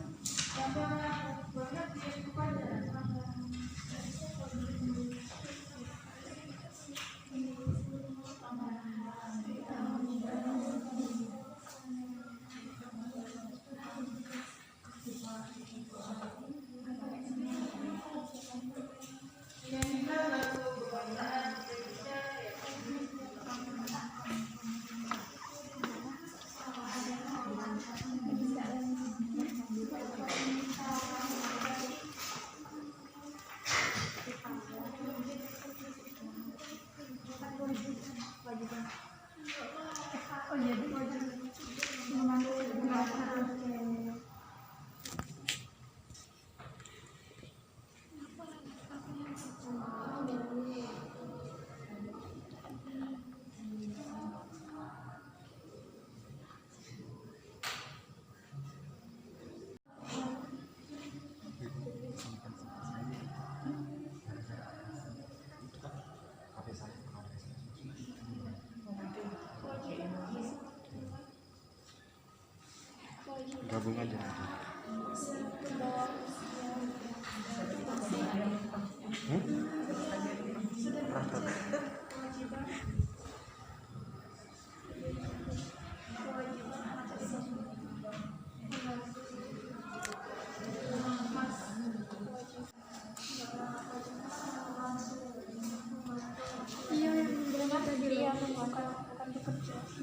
E: Gabung aja.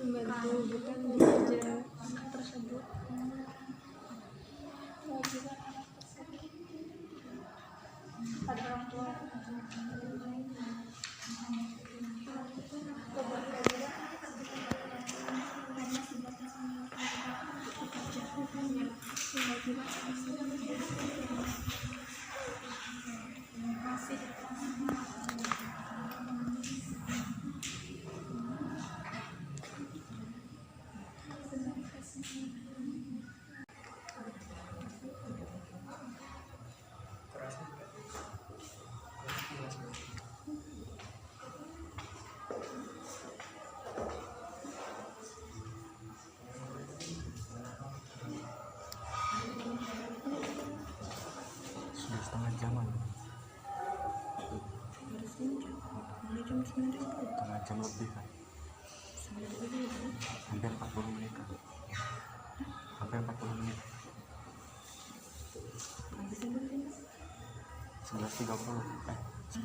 F: membantu bukan bekerja tersebut. Kewajiban anak tersebut pada orang tua.
E: jam lebih kan, hampir 40 menit kan, hampir 40 menit. 11.30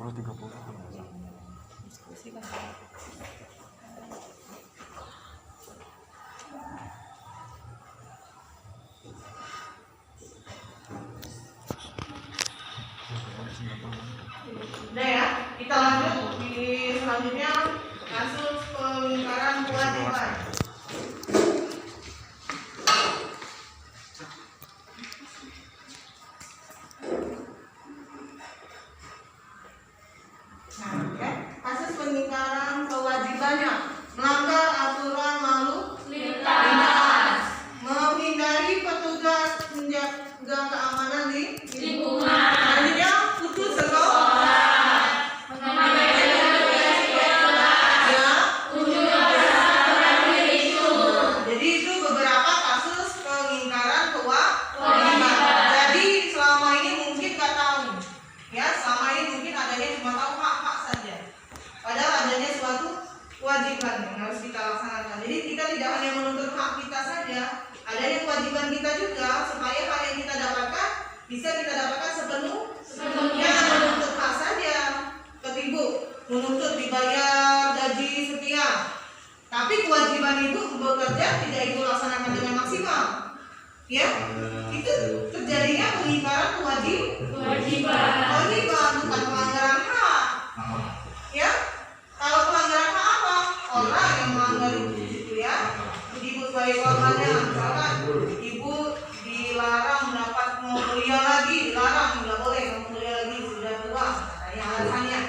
E: 10.30 kalau nggak salah.
B: Udah ya, kita lanjut di selanjutnya kasus pengingkaran kewajiban. Nah, ya, kasus pengingkaran kewajibannya melanggar aturan lalu lintas, menghindari petugas menjaga keamanan di lingkungan. Selanjutnya putus sekolah. Jadi itu beberapa kasus pengingkaran kewajiban. Jadi selama ini mungkin nggak tahu, ya selama ini mungkin adanya cuma tahu hak-hak saja. Padahal adanya suatu kewajiban yang harus kita laksanakan. Jadi kita tidak hanya menuntut hak kita saja, adanya kewajiban kita juga supaya hak yang kita dapatkan bisa kita dapatkan sepenuhnya. Menuntut hak saja, ketipu, menuntut dibayar gaji sekian. Tapi kewajiban itu bekerja tidak itu laksanakan dengan maksimal. Ya, itu terjadinya pengingkaran kewajiban, bukan pelanggaran hak. Ya, kalau pelanggaran hak apa? Orang yang melanggar itu ya. Ibu sebagai korbannya, misalkan ibu dilarang mau kuliah lagi, dilarang nggak boleh mau kuliah lagi sudah tua, katanya alasannya.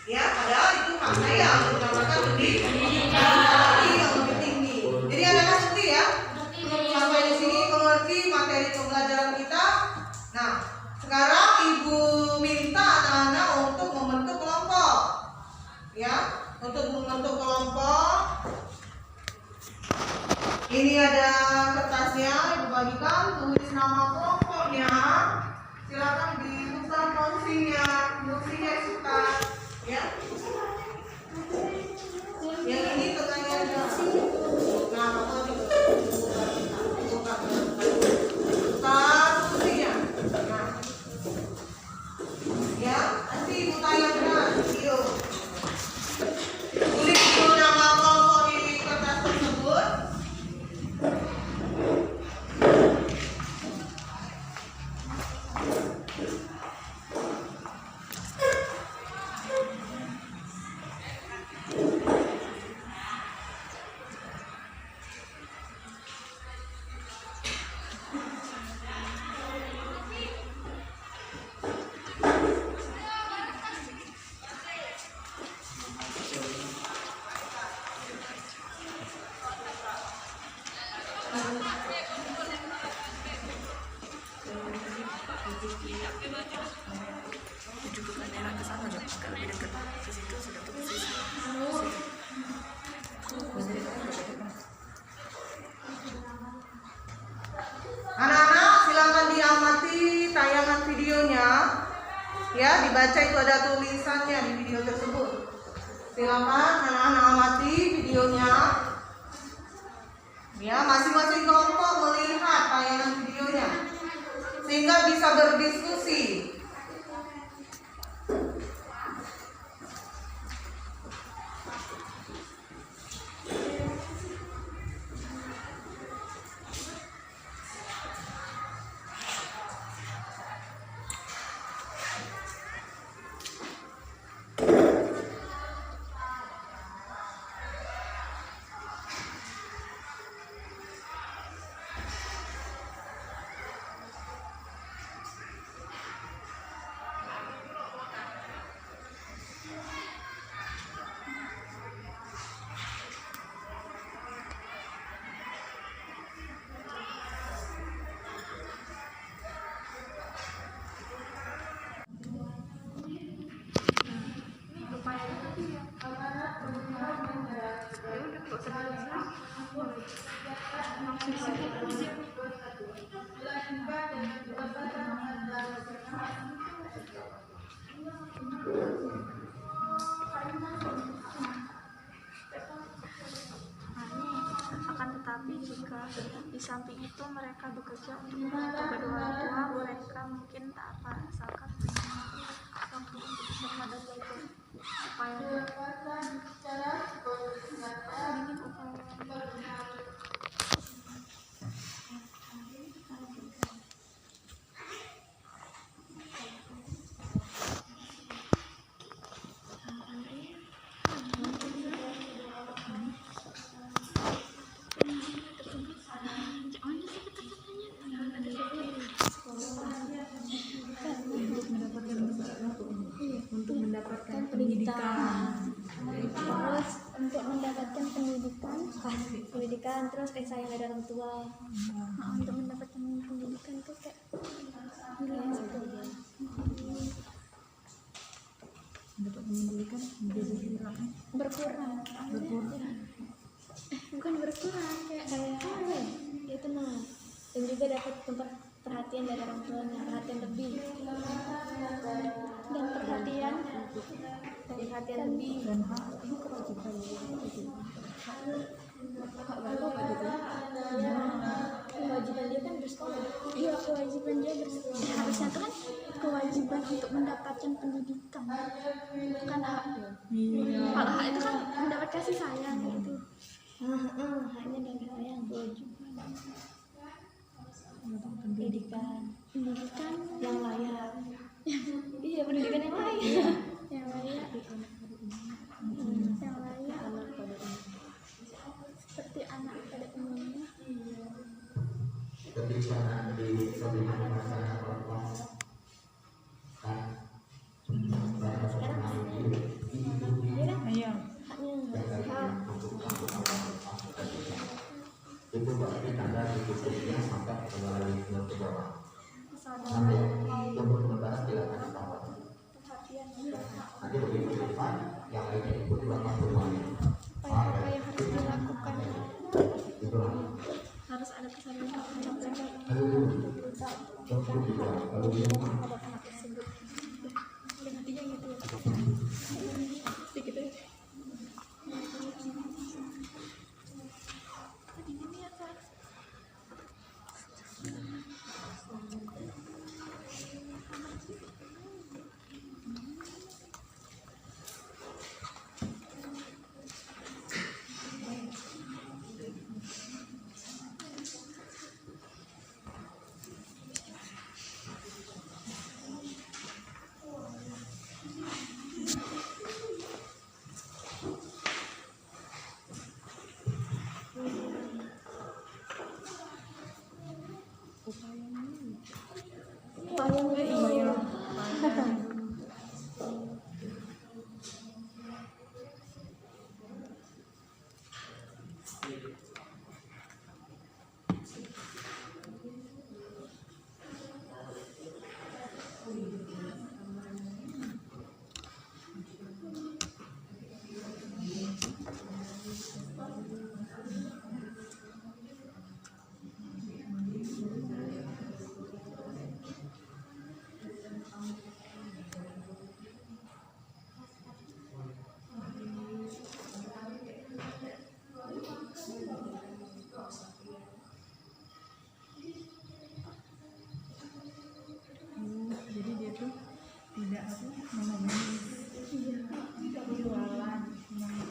B: Ya, padahal itu hak saya untuk mendapatkan pendidikan yang lebih tinggi. Jadi anak-anak ngerti ya? Sampai di sini mengerti materi pembelajaran kita. Nah, sekarang ibu minta anak-anak untuk membentuk kelompok. Ya, untuk membentuk kelompok. Ini ada kertasnya, ibu bagikan, tulis nama kelompoknya. Silakan dibuka kursinya suka. Ya. Yang ini tengahnya ada. Nah, kamu juga buka kursinya. Nah, ya, nanti ibu tayangkan video. Tulis dulu nama kelompok di kertas tersebut. Anak-anak silakan diamati tayangan videonya. Ya, dibaca itu ada tulisannya di video tersebut. Silakan anak-anak amati videonya. Ya, masing-masing kelompok melihat tayangan videonya sehingga bisa berdiskusi.
F: Tetapi jika di samping itu mereka bekerja untuk membantu kedua orang tua, mereka mungkin tak apa, asalkan waktu untuk bersama dan belajar upaya
G: untuk mendapatkan pendidikan.
D: Terus untuk mendapatkan pendidikan terus sayang dari orang tua. Untuk mendapatkan pendidikan tuh kayak
G: Dapat pendidikan menjadi
D: berkurang. Bukan berkurang kayak itu nah. Dan juga dapat tempat perhatian dari orang tuanya, perhatian lebih dan perhatian lebih
G: dan hak itu kewajiban
D: kewajiban dia kan bersekolah. Iya, kewajiban dia bersekolah. Harusnya itu kan kewajiban untuk mendapatkan pendidikan, bukan hak. Kalau hak itu kan mendapat kasih sayang gitu. Haknya dan sayang. Pendidikan yang layak. Iya, pendidikan yang layak. Yang layak. Seperti anak pada umumnya.
A: Ketika di pembinaan masyarakat perempuan kan
G: iya
A: itu berarti tanda diskusinya sampai melalui ke bawah. Nanti untuk sementara silakan dibawa. Nanti begitu di depan yang lainnya ikuti bapak semuanya.
D: Apa yang harus dilakukan?
A: Itu
D: Harus ada kesadaran
A: kalau dia
D: terhadap anak tersebut. Intinya gitu ya. Sedikit aja.
G: jadi dia tuh tidak jualan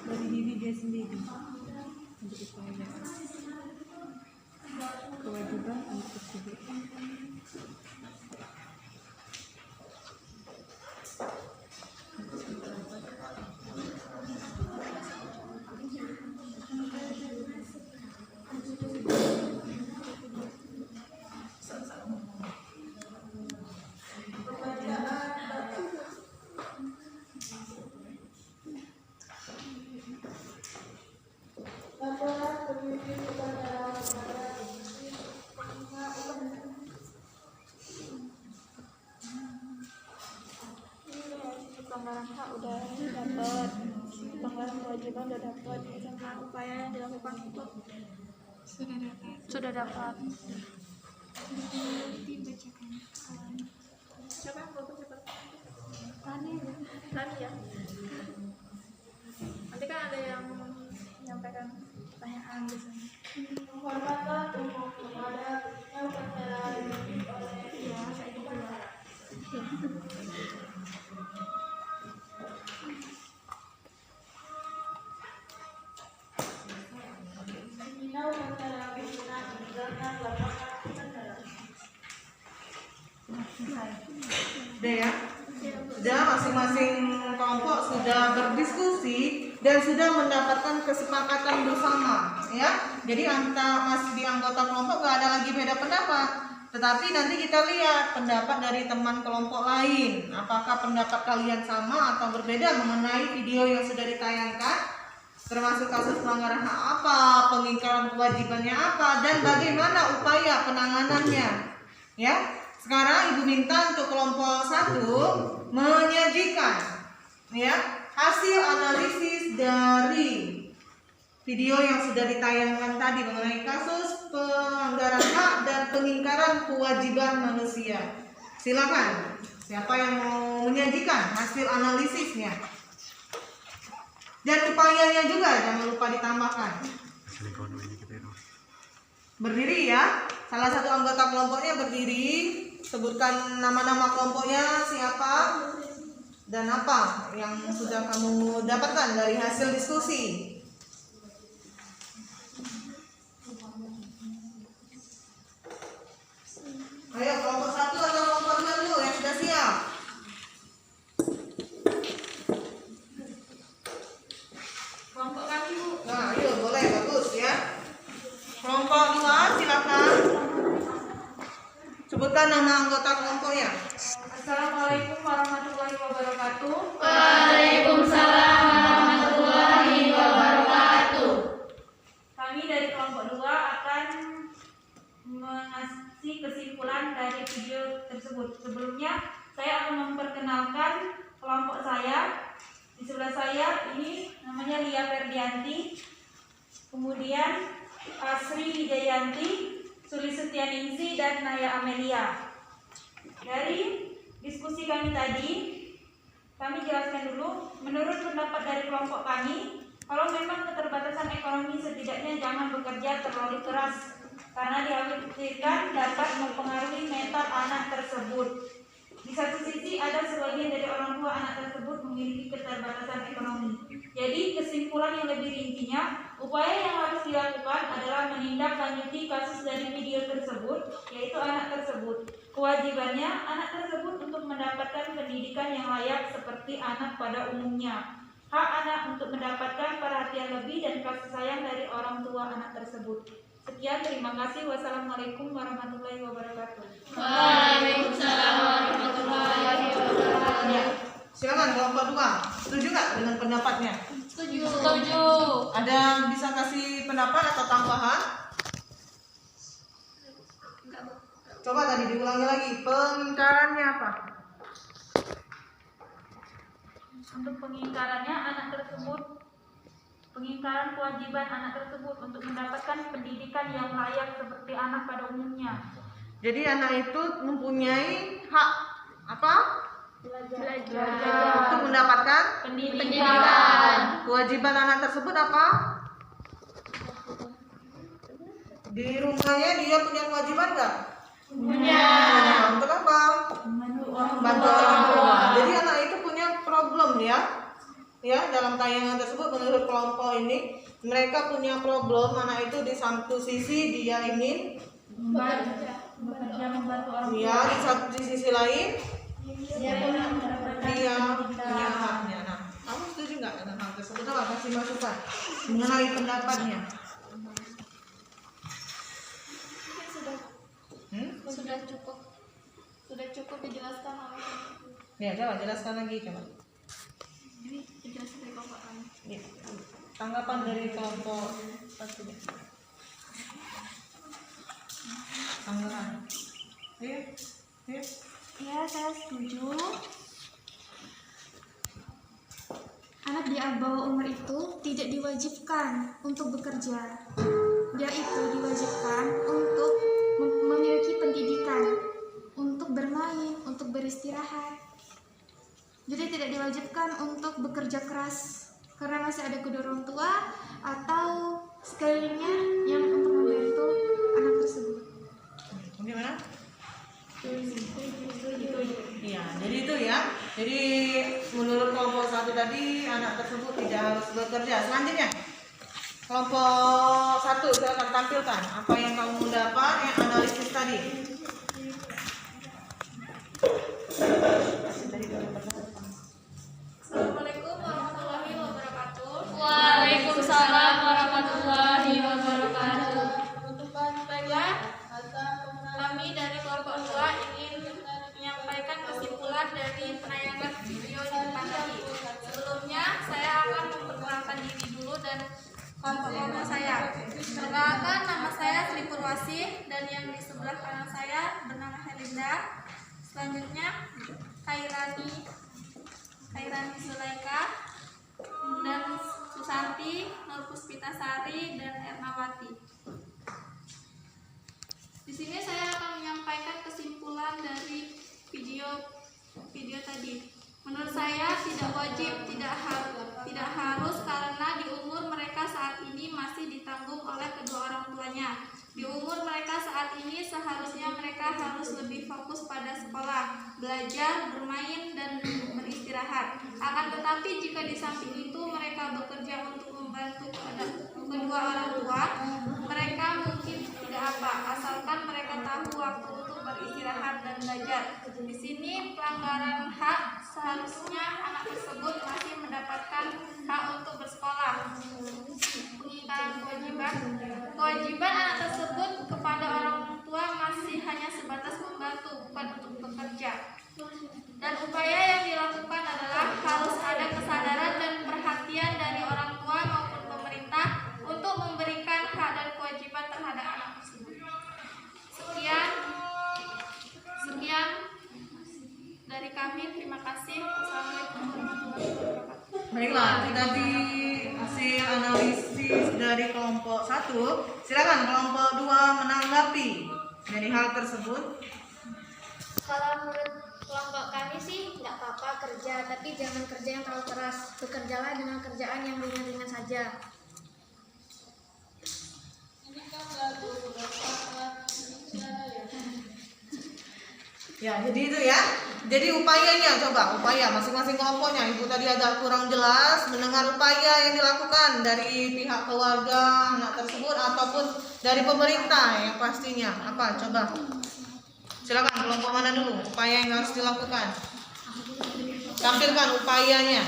G: dari diri dia sendiri untuk upaya kewajiban untuk hidup.
F: Pelanggaran hak udah dapat, pelanggaran kewajiban udah dapat, sama upaya yang dilakukan untuk sudah dapat.
D: Dibacakan.
F: Siapa yang mau cepat?
D: Rani
F: Ya. Nanti kan ada yang menyampaikan pertanyaan biasanya.
B: Udah ya? Sudah masing-masing kelompok sudah berdiskusi dan sudah mendapatkan kesepakatan bersama, ya. Jadi masih di anggota kelompok nggak ada lagi beda pendapat. Tetapi nanti kita lihat pendapat dari teman kelompok lain. Apakah pendapat kalian sama atau berbeda mengenai video yang sudah ditayangkan? Termasuk kasus pelanggaran hak apa, pengingkaran kewajibannya apa, dan bagaimana upaya penanganannya. Ya. Sekarang Ibu minta untuk kelompok 1 menyajikan ya hasil analisis dari video yang sudah ditayangkan tadi mengenai kasus pelanggaran hak dan pengingkaran kewajiban manusia. Silakan, siapa yang mau menyajikan hasil analisisnya? Dan upayanya juga jangan lupa ditambahkan. Berdiri ya, salah satu anggota kelompoknya berdiri, sebutkan nama-nama kelompoknya siapa dan apa yang sudah kamu dapatkan dari hasil diskusi. Ayo kelompok 1 atau kelompok 2 dulu yang sudah siap.
G: Kelompok kami, Bu.
B: Nah, ayo boleh, bagus ya. Kelompok 2 silakan. Sebutkan nama anggota kelompoknya.
G: Assalamualaikum warahmatullahi wabarakatuh.
D: Waalaikumsalam warahmatullahi wabarakatuh.
G: Kami dari kelompok 2 akan mengasih kesimpulan dari video tersebut. Sebelumnya saya akan memperkenalkan kelompok saya. Di sebelah saya ini namanya Lia Ferdianti, kemudian Asri Wijayanti, Suli Setianingsi, dan Naya Amelia. Dari diskusi kami tadi, kami jelaskan dulu, menurut pendapat dari kelompok kami, kalau memang keterbatasan ekonomi setidaknya jangan bekerja terlalu keras, karena dikhawatirkan dapat mempengaruhi mental anak tersebut. Di satu sisi ada sebagian dari orang tua anak tersebut memiliki keterbatasan ekonomi. Jadi kesimpulan yang lebih rincinya, upaya yang harus dilakukan adalah menindaklanjuti kasus dari video tersebut, yaitu anak tersebut. Kewajibannya anak tersebut untuk mendapatkan pendidikan yang layak seperti anak pada umumnya. Hak anak untuk mendapatkan perhatian lebih dan kasih sayang dari orang tua anak tersebut. Sekian, terima kasih. Wassalamualaikum warahmatullahi wabarakatuh.
D: Waalaikumsalam warahmatullahi wabarakatuh.
B: Ya. Silakan kelompok 2. Setuju nggak dengan pendapatnya?
D: Setuju.
B: Ada bisa kasih pendapat atau tambahan? Coba tadi diulangi lagi. Pengingkarannya apa?
G: Untuk pengingkarannya anak tersebut, pengingkaran kewajiban anak tersebut untuk mendapatkan pendidikan yang layak seperti anak pada umumnya.
B: Jadi anak itu mempunyai hak apa? Untuk mendapatkan
G: Pendidikan.
B: kewajiban anak tersebut apa? Di rumahnya dia punya kewajiban nggak? Punya. Untuk apa? Bantu orang tua. Jadi anak itu punya problem ya. Ya, dalam tayangan tersebut menurut kelompok ini mereka punya problem. Anak itu di satu sisi dia ingin
G: bekerja membantu orang tua.
B: ya, di sisi lain
G: Dia
B: dia punya haknya. Nah, kamu setuju nggak dengan hal tersebut? Apa kasih masukan mengenai pendapatnya?
F: Sudah cukup dijelaskan oleh
B: Ya, coba jelaskan lagi coba.
F: ini penjelasan dari kelompok kami.
B: Ya. Tanggapan dari kelompok satu. Tanggapan. Iya. Iya.
F: Ya, saya setuju. Anak di bawah umur itu tidak diwajibkan untuk bekerja. Dia itu diwajibkan untuk memiliki pendidikan, untuk bermain, untuk beristirahat. Jadi tidak diwajibkan untuk bekerja keras karena masih ada kedua orang tua atau sekelilingnya yang untuk membantu anak tersebut.
B: Bagaimana? Iya, jadi itu ya. Jadi menurut kelompok satu tadi anak tersebut tidak harus bekerja. Selanjutnya kelompok 1 1, silakan tampilkan apa yang kamu dapat yang analisis tadi.
C: Assalamualaikum warahmatullahi wabarakatuh.
D: Waalaikumsalam warahmatullahi wabarakatuh.
C: Baiklah, kami dari kelompok 2 ingin menyampaikan kesimpulan dari penayangan video di depan tadi. Sebelumnya, saya akan memperkenalkan diri dulu dan kelompok saya. Perkenalkan, nama saya Sri Purwasi dan yang di sebelah kanan saya bernama Helinda. Selanjutnya, Kairani Sulaika dan Susanti, Nur Puspitasari dan Ernawati. Di sini saya akan menyampaikan kesimpulan dari video tadi. Menurut saya tidak wajib, tidak harus karena di umur mereka saat ini masih ditanggung oleh kedua orang tuanya. Di umur mereka saat ini seharusnya mereka harus lebih fokus pada sekolah, belajar, bermain, dan beristirahat. Akan tetapi jika di samping itu mereka bekerja untuk membantu kedua orang tua, mereka mungkin tidak apa, asalkan mereka tahu waktu untuk beristirahat dan belajar. Di sini pelanggaran hak, seharusnya anak tersebut masih mendapatkan hak untuk bersekolah. Pengingkaran kewajiban anak tersebut kepada orang tua masih hanya sebatas membantu, bukan untuk bekerja. Dan upaya yang dilakukan adalah harus ada kesadaran dan perhatian dari orang tua maupun pemerintah untuk memberikan hak dan kewajiban terhadap anak tersebut. Sekian dari kami, terima kasih. Wassalamualaikum warahmatullahi wabarakatuh.
B: Baiklah, itu tadi hasil analisis dari kelompok 1. Silakan kelompok 2 menanggapi dari hal tersebut.
D: Kalau menurut kelompok kami sih nggak apa-apa kerja, tapi jangan kerja yang terlalu keras. Bekerjalah dengan kerjaan yang ringan-ringan saja.
B: Ya, jadi itu ya. Jadi upayanya, coba upaya masing-masing kelompoknya. Ibu tadi agak kurang jelas mendengar upaya yang dilakukan dari pihak keluarga anak tersebut ataupun dari pemerintah yang pastinya. Apa? Coba. Silakan kelompok mana dulu? Upaya yang harus dilakukan. Tampilkan upayanya.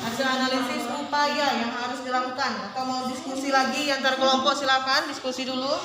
B: Hasil analisis upaya yang harus dilakukan. Atau mau diskusi lagi antar kelompok, silakan diskusi dulu.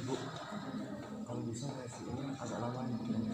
E: Ibu, kalau bisa review-nya agak lama nih.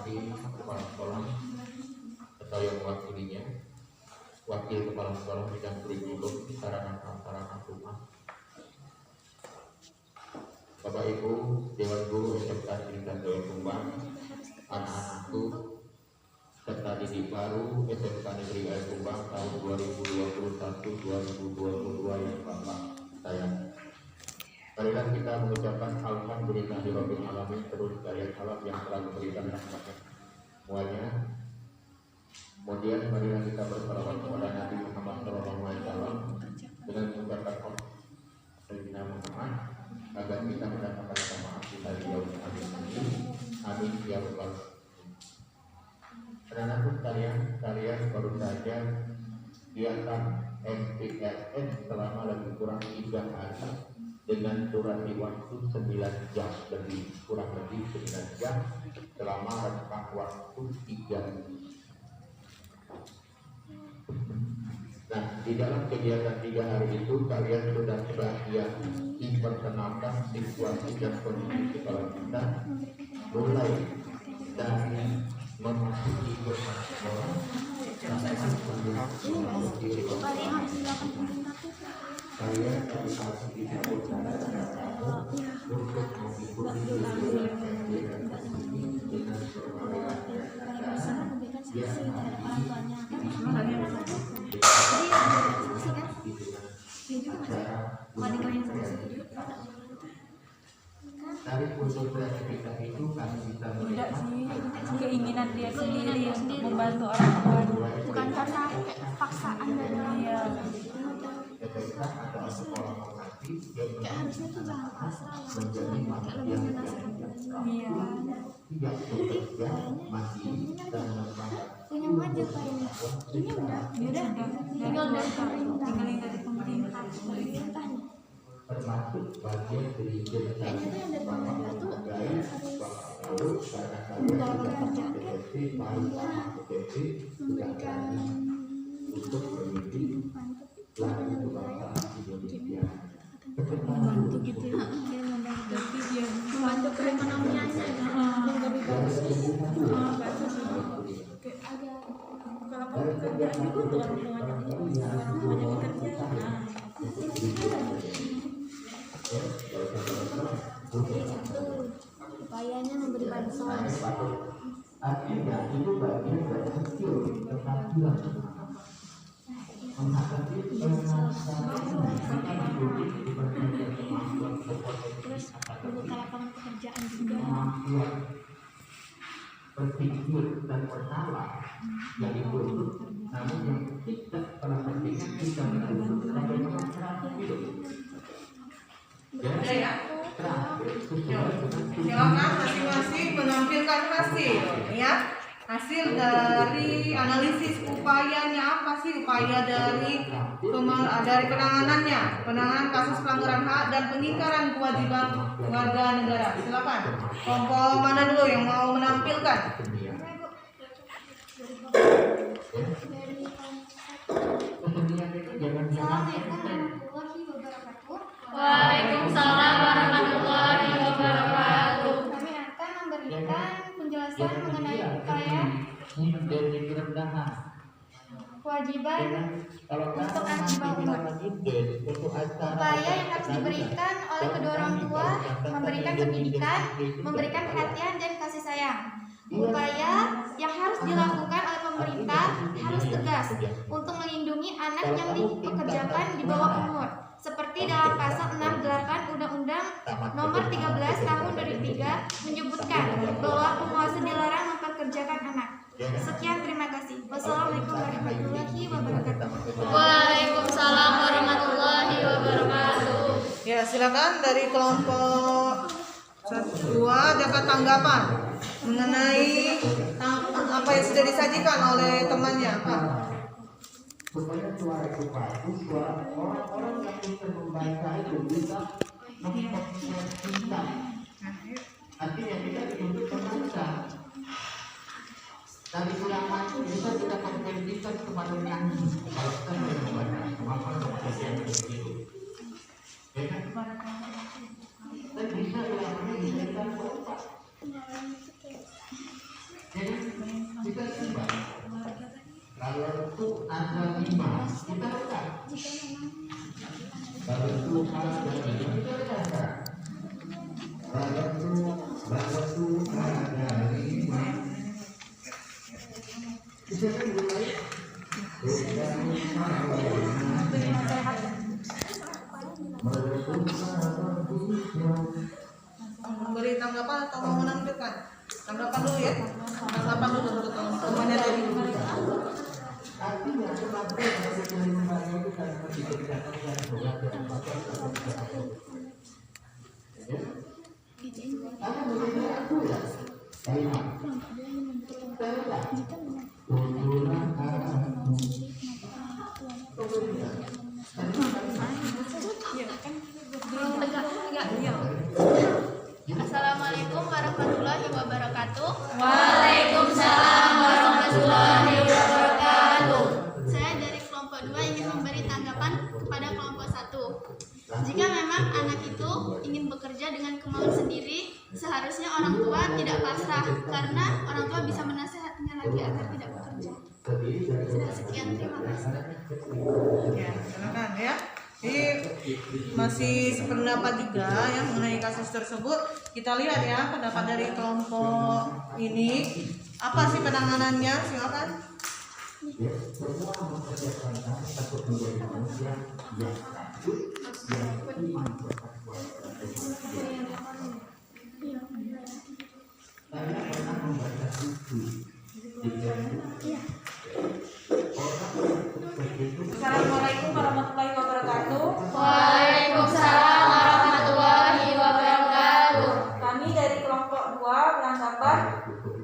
A: hormati kepala sekolah atau yang mewakilinya, wakil kepala sekolah bidang kurikulum, sarana prasarana rumah, Bapak Ibu Dewan Guru SMK Negeri Joyo Tumbang, anak-anakku serta didik baru SMK Negeri Joyo Tumbang tahun 2021-2022 yang Bapak sayangi. Marilah kita mengucapkan alhamdulillahirabbil alamin terus dari alam yang telah memberikan rahmatnya semuanya. Kemudian marilah kita bersalawat kepada Nabi Muhammad SAW dengan mengucapkan Sayyidina Muhammad agar kita mendapatkan syafaat di hari yaumul akhir. Amin ya rabbal alamin. Anak-anakku sekalian baru saja kegiatan MPLS selama lebih kurang 3 hari dengan durasi waktu 9 jam lebih, kurang lebih 9 jam selama rentang waktu 3 minggu. Nah, di dalam kegiatan 3 hari itu kalian sudah sebagian diperkenalkan situasi dan kondisi sekolah kita, mulai dari memasuki gerbang sekolah sampai kalian edukasi di untuk menghibur dengan dari unsur kreativitas itu kami bisa
G: Tidak sih, keinginan dia sendiri untuk membantu orang tua.
F: Bukan karena paksaan dari
G: Iya.
A: atau sekolah mengerti
F: kayak harusnya tuh jangan pasrah
A: menjadi makhluk yang
G: Iya.
A: tidak bekerja masih dan membangun
F: punya wajib kayaknya ini udah tinggal dari pemerintah pemerintahnya
A: termasuk bagian dari
F: kayaknya tuh yang dari pemerintah tuh harus mendapatkan pekerjaan kan memberikan
A: untuk mendidik lalu kebangsaan Indonesia.
F: membantu gitu ya membantu perekonomiannya yang lebih bagus agak
G: Pekerjaan juga untuk orang tuanya bekerja.
F: itu upayanya memberi bansos
A: Artinya itu bagian dari skill keterampilan menghadapi
F: terus membuka lapangan pekerjaan juga
A: berpikir dan bersalah yang dituntut, namun yang tidak pernah berpikir bisa dituntut bagaimana cara hidup.
B: Udah ya?
A: Terakhir, sesuai dengan
B: Silakan masing-masing menampilkan hasil ya. Hasil dari analisis upayanya apa sih? Upaya dari penanganannya, penanganan kasus pelanggaran hak dan pengingkaran kewajiban warga negara. Silakan. Kelompok mana dulu yang mau menampilkan?
D: Waalaikumsalam warahmatullahi wabarakatuh.
F: kami akan memberikan penjelasan mengenai upaya kewajiban untuk anak di bawah umur. Upaya yang harus diberikan oleh kedua orang tua, memberikan pendidikan, memberikan perhatian dan kasih sayang. Upaya yang harus dilakukan oleh pemerintah harus tegas untuk melindungi anak yang dipekerjakan di bawah umur, seperti dalam pasal 68 Undang-Undang Nomor 13 Tahun 2003 menyebutkan bahwa penguasa dilarang mempekerjakan anak. Sekian, terima kasih. Wassalamualaikum warahmatullahi wabarakatuh.
D: Waalaikumsalam warahmatullahi wabarakatuh.
B: Ya, silakan dari kelompok 2 dapat tanggapan mengenai apa yang sudah disajikan oleh temannya, Pak.
A: supaya suara itu bagus, suara orang-orang yang bisa membaca itu bisa memperhatikan. Artinya kita dituntut membaca. Dari ulama itu bisa kita konvertikan kepada nyanyi. Kalau kita tidak membaca, maka kita begitu. Dan bisa ulama ini kita berubah. Jadi itu ada 5. Kita lihat. Batu ada 5. Kita lihat. Batu ada 5. Bisa kan mulai?
B: Memberi tanggapan atau mau menampilkan? Tanggapan dulu ya. Tanggapan dulu untuk teman-temannya tadi.
C: Assalamualaikum warahmatullahi wabarakatuh.
D: Waalaikumsalam warahmatullahi wabarakatuh.
C: Saya dari kelompok 2 ingin memberi tanggapan kepada kelompok 1. Jika memang anak itu ingin bekerja dengan kemauan sendiri, seharusnya orang tua tidak pasrah karena orang tua bisa menasihatinya lagi agar tidak bekerja. Sudah sekian, terima kasih.
B: Ya, silakan ya. Jadi masih sependapat juga ya mengenai kasus tersebut. Kita lihat ya pendapat dari kelompok ini. Apa sih penanganannya? Silakan.
G: Assalamualaikum warahmatullahi wabarakatuh.
D: Waalaikumsalam warahmatullahi wabarakatuh.
G: Kami dari kelompok 2 beranggapan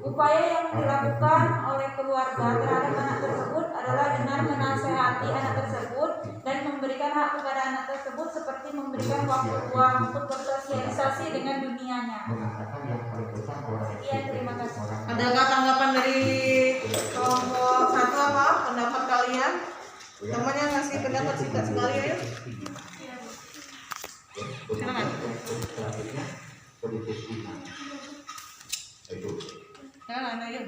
G: upaya yang dilakukan oleh keluarga terhadap anak tersebut adalah dengan menasehati anak tersebut dan memberikan hak kepada anak tersebut seperti memberikan waktu luang untuk bersosialisasi dengan dunianya. Iya, terima kasih.
B: Adakah tanggapan dari kelompok 1 apa? Pendapat kalian? Temannya ngasih pendapat singkat sekali ya. Silakan. Silakan ayo.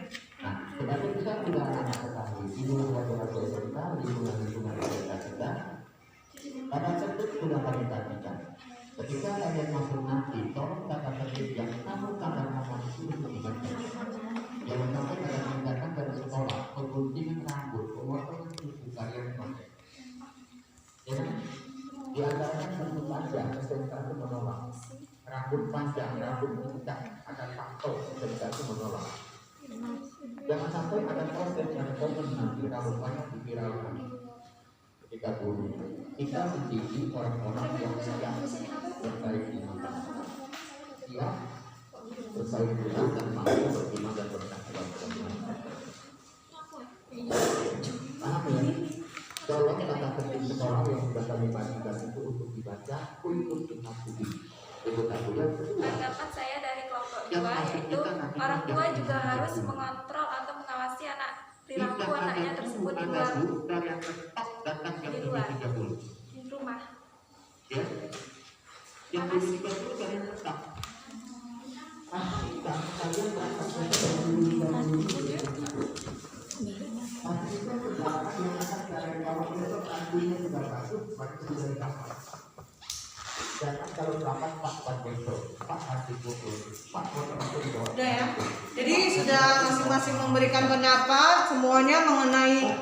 A: Nah, sebagai kita sudah ketahui di warga-warga SMK, lingkungan-lingkungan kita, pada tentu sudah kami tadikan. Ketika kalian masuk nanti, tolong katakan yang kamu katakan itu untuk dibaca. Jangan sampai kalian meninggalkan dari sekolah, pengguntingan rambut, pemotongan kuku kalian pakai. Ya, di antaranya rambut panjang, SMK itu menolak. Rambut panjang, rambut pucat, ada tato, SMK itu menolak. Jangan sampai ada proses yang komen nanti rambut panjang diviralkan. Ketika dulu kita mendidik orang-orang yang siap berbaik di mata, siap berbaik di mata dan mampu beriman dan bertakwa kepada Allah. Paham ya? Tolong kata penting sekolah yang sudah kami bagikan itu untuk dibaca untuk kita studi.
H: Tanggapan saya dari kelompok 2 yaitu orang tua juga harus mengontrol atau mengawasi anak perilaku anaknya tersebut di luar di rumah.
A: Ya, yang dulu dulu kalian tetap. Pastikan kalian berangkat pastikan berangkat mengangkat dari bawah itu anjingnya sudah bagus, baru sudah dikasih. Jangan kalau berangkat Pak besok, Pak hati pukul, Pak foto di bawah.
B: Udah ya. Jadi sudah masing-masing memberikan pendapat semuanya mengenai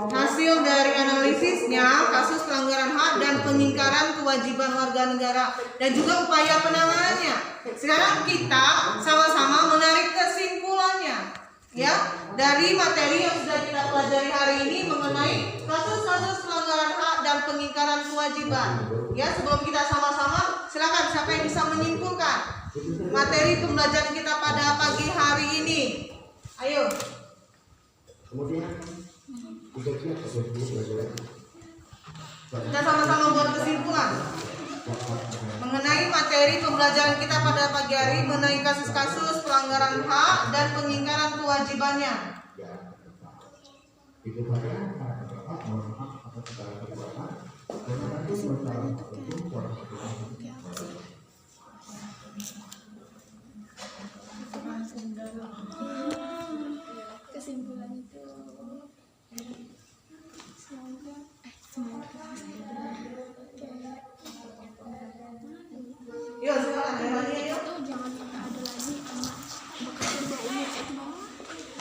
B: hasil dari analisisnya kasus pelanggaran hak dan pengingkaran kewajiban warga negara dan juga upaya penanganannya. Sekarang kita sama-sama menarik kesimpulannya ya dari materi yang sudah kita pelajari hari ini mengenai kasus-kasus pelanggaran hak dan pengingkaran kewajiban. Ya, sebelum kita sama-sama, silakan siapa yang bisa menyimpulkan materi pembelajaran kita pada pagi hari ini. Ayo.
A: Kemudian
B: Kita sama-sama buat kesimpulan mengenai materi pembelajaran kita pada pagi hari mengenai kasus-kasus pelanggaran hak dan pengingkaran kewajibannya.
F: Kesimpulan itu
B: Ada lagi ayo.
F: itu jangan sampai ada lagi anak bekerja di bawah umur itu.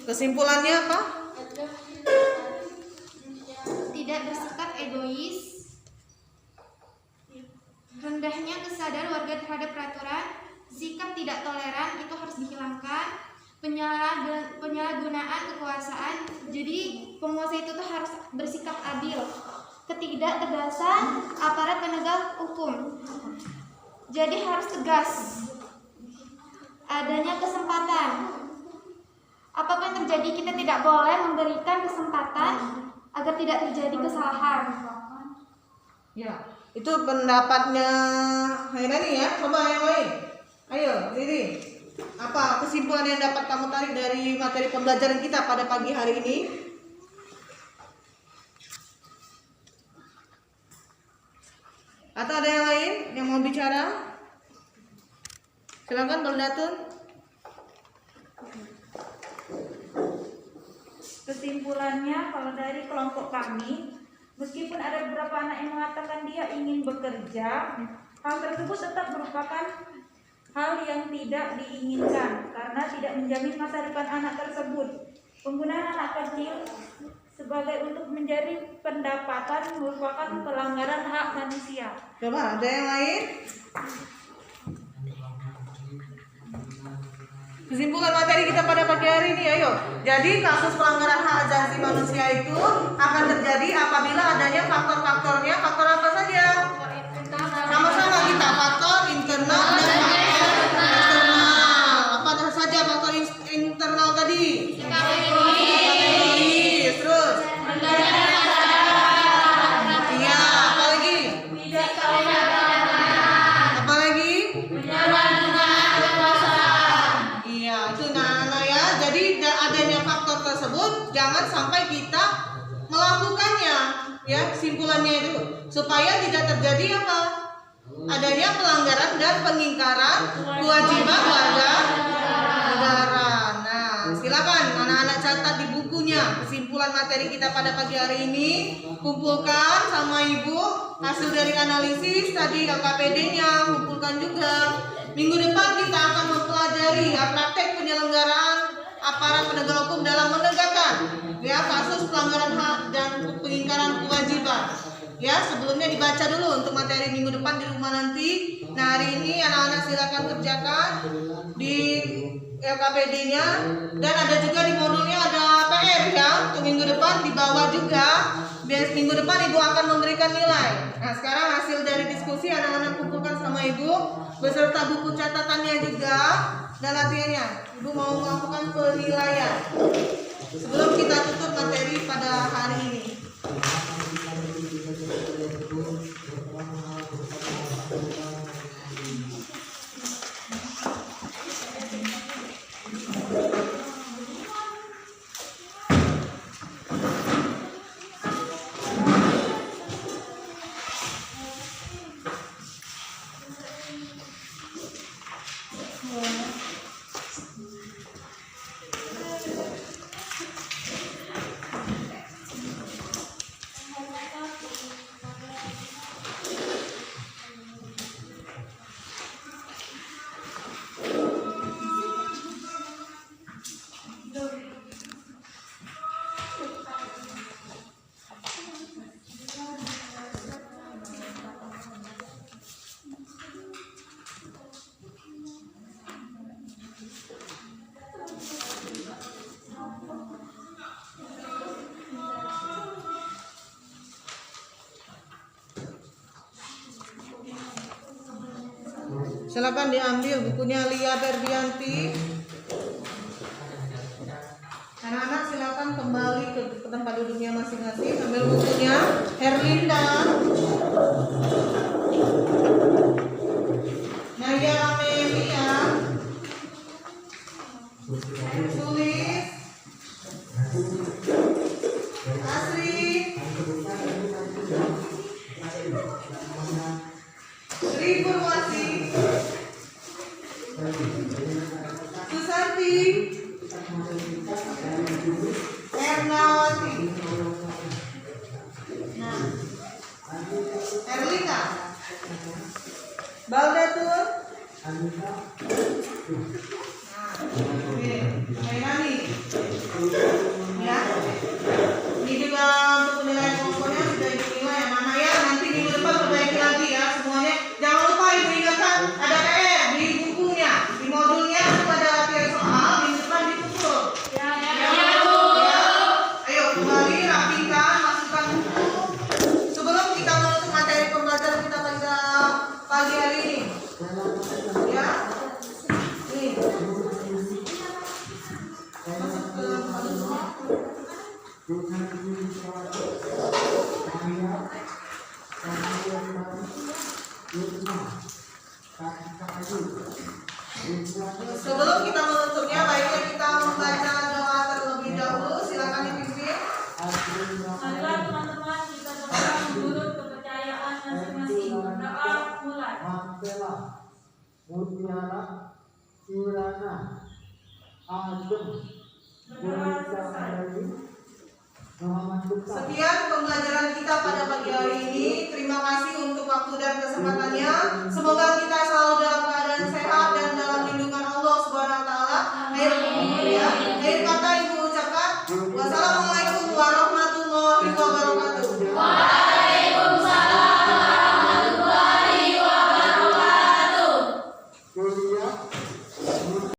B: Kesimpulannya apa?
F: Tidak bersikap egois, rendahnya kesadaran warga terhadap peraturan, sikap tidak toleran itu harus dihilangkan, penyalahgunaan kekuasaan, jadi penguasa itu tuh harus bersikap adil, ketidaktegasan aparat penegak hukum, jadi harus tegas, adanya kesempatan. Apapun yang terjadi kita tidak boleh memberikan kesempatan agar tidak terjadi kesalahan.
B: Ya, itu pendapatnya Hairani ya. Coba yang lain. Ayo, Riri. Apa kesimpulan yang dapat kamu tarik dari materi pembelajaran kita pada pagi hari ini? Atau ada yang lain yang mau bicara? Silakan Bang Datun.
G: Kesimpulannya, kalau dari kelompok kami, meskipun ada beberapa anak yang mengatakan dia ingin bekerja, hal tersebut tetap merupakan hal yang tidak diinginkan karena tidak menjamin masa depan anak tersebut. Penggunaan anak kecil sebagai untuk mencari pendapatan merupakan pelanggaran hak manusia.
B: Coba ada yang lain? Kesimpulan materi kita pada pagi hari ini, ayo. Jadi kasus pelanggaran hak asasi manusia itu akan terjadi apabila adanya faktor-faktornya. Faktor apa saja? Sama-sama kita, faktor internal dan faktor eksternal. Apa saja faktor internal tadi? Terus? Iya, apa lagi? Apa lagi? Iya, itu Nana ya. Jadi adanya faktor tersebut jangan sampai kita melakukannya, ya. Kesimpulannya itu supaya tidak terjadi apa? Adanya pelanggaran dan pengingkaran kewajiban warga negara. Nah, silakan anak-anak catat di bukunya kesimpulan materi kita pada pagi hari ini. Kumpulkan sama ibu hasil dari analisis tadi LKPD-nya, kumpulkan juga. Minggu depan kita akan mempelajari praktek penyelenggaraan aparat penegak hukum dalam menegakkan ya kasus pelanggaran hak dan pengingkaran kewajiban. Ya, sebelumnya dibaca dulu untuk materi minggu depan di rumah nanti. Nah, hari ini anak-anak silakan kerjakan di LKPD-nya dan ada juga di modulnya ada PR ya untuk minggu depan di bawah juga. Biar minggu depan ibu akan memberikan nilai. Nah, sekarang hasil dari diskusi anak-anak kumpulkan sama ibu beserta buku catatannya juga dan latihannya. Ibu mau melakukan penilaian sebelum kita tutup materi pada hari ini. Silakan diambil bukunya Lia Ferdianti. Anak-anak silakan kembali ke tempat duduknya masing-masing. Ambil bukunya Herlinda, Naya Amelia, Sulis, Asri, Sri Purwasi, Susanti, Ernawati, Erlina, Baldatun. Oke, Mainani. Ya. Ini juga untuk penilaian kelompoknya sudah diterima yang mana ya. Nanti minggu depan perbaiki lagi ya semuanya. Jangan lupa ibu ingatkan ada PR di bukunya, di modulnya pada latihan soal minggu depan dipukul. Ya. Ayo kembali rapikan, masukkan buku sebelum kita menutup materi pembelajaran kita pada pagi hari ini. Ya. Nih. Masuk ke sebelum kita menutupnya, baiknya kita membaca doa terlebih dahulu. Silakan dipimpin.
G: Marilah teman-teman kita coba menurut kepercayaan masing-masing. Doa mulai.
A: Mutiara, Kirana, Ageng,
G: Berdoa selesai.
A: Muhammad Besar.
B: Sekian pembelajaran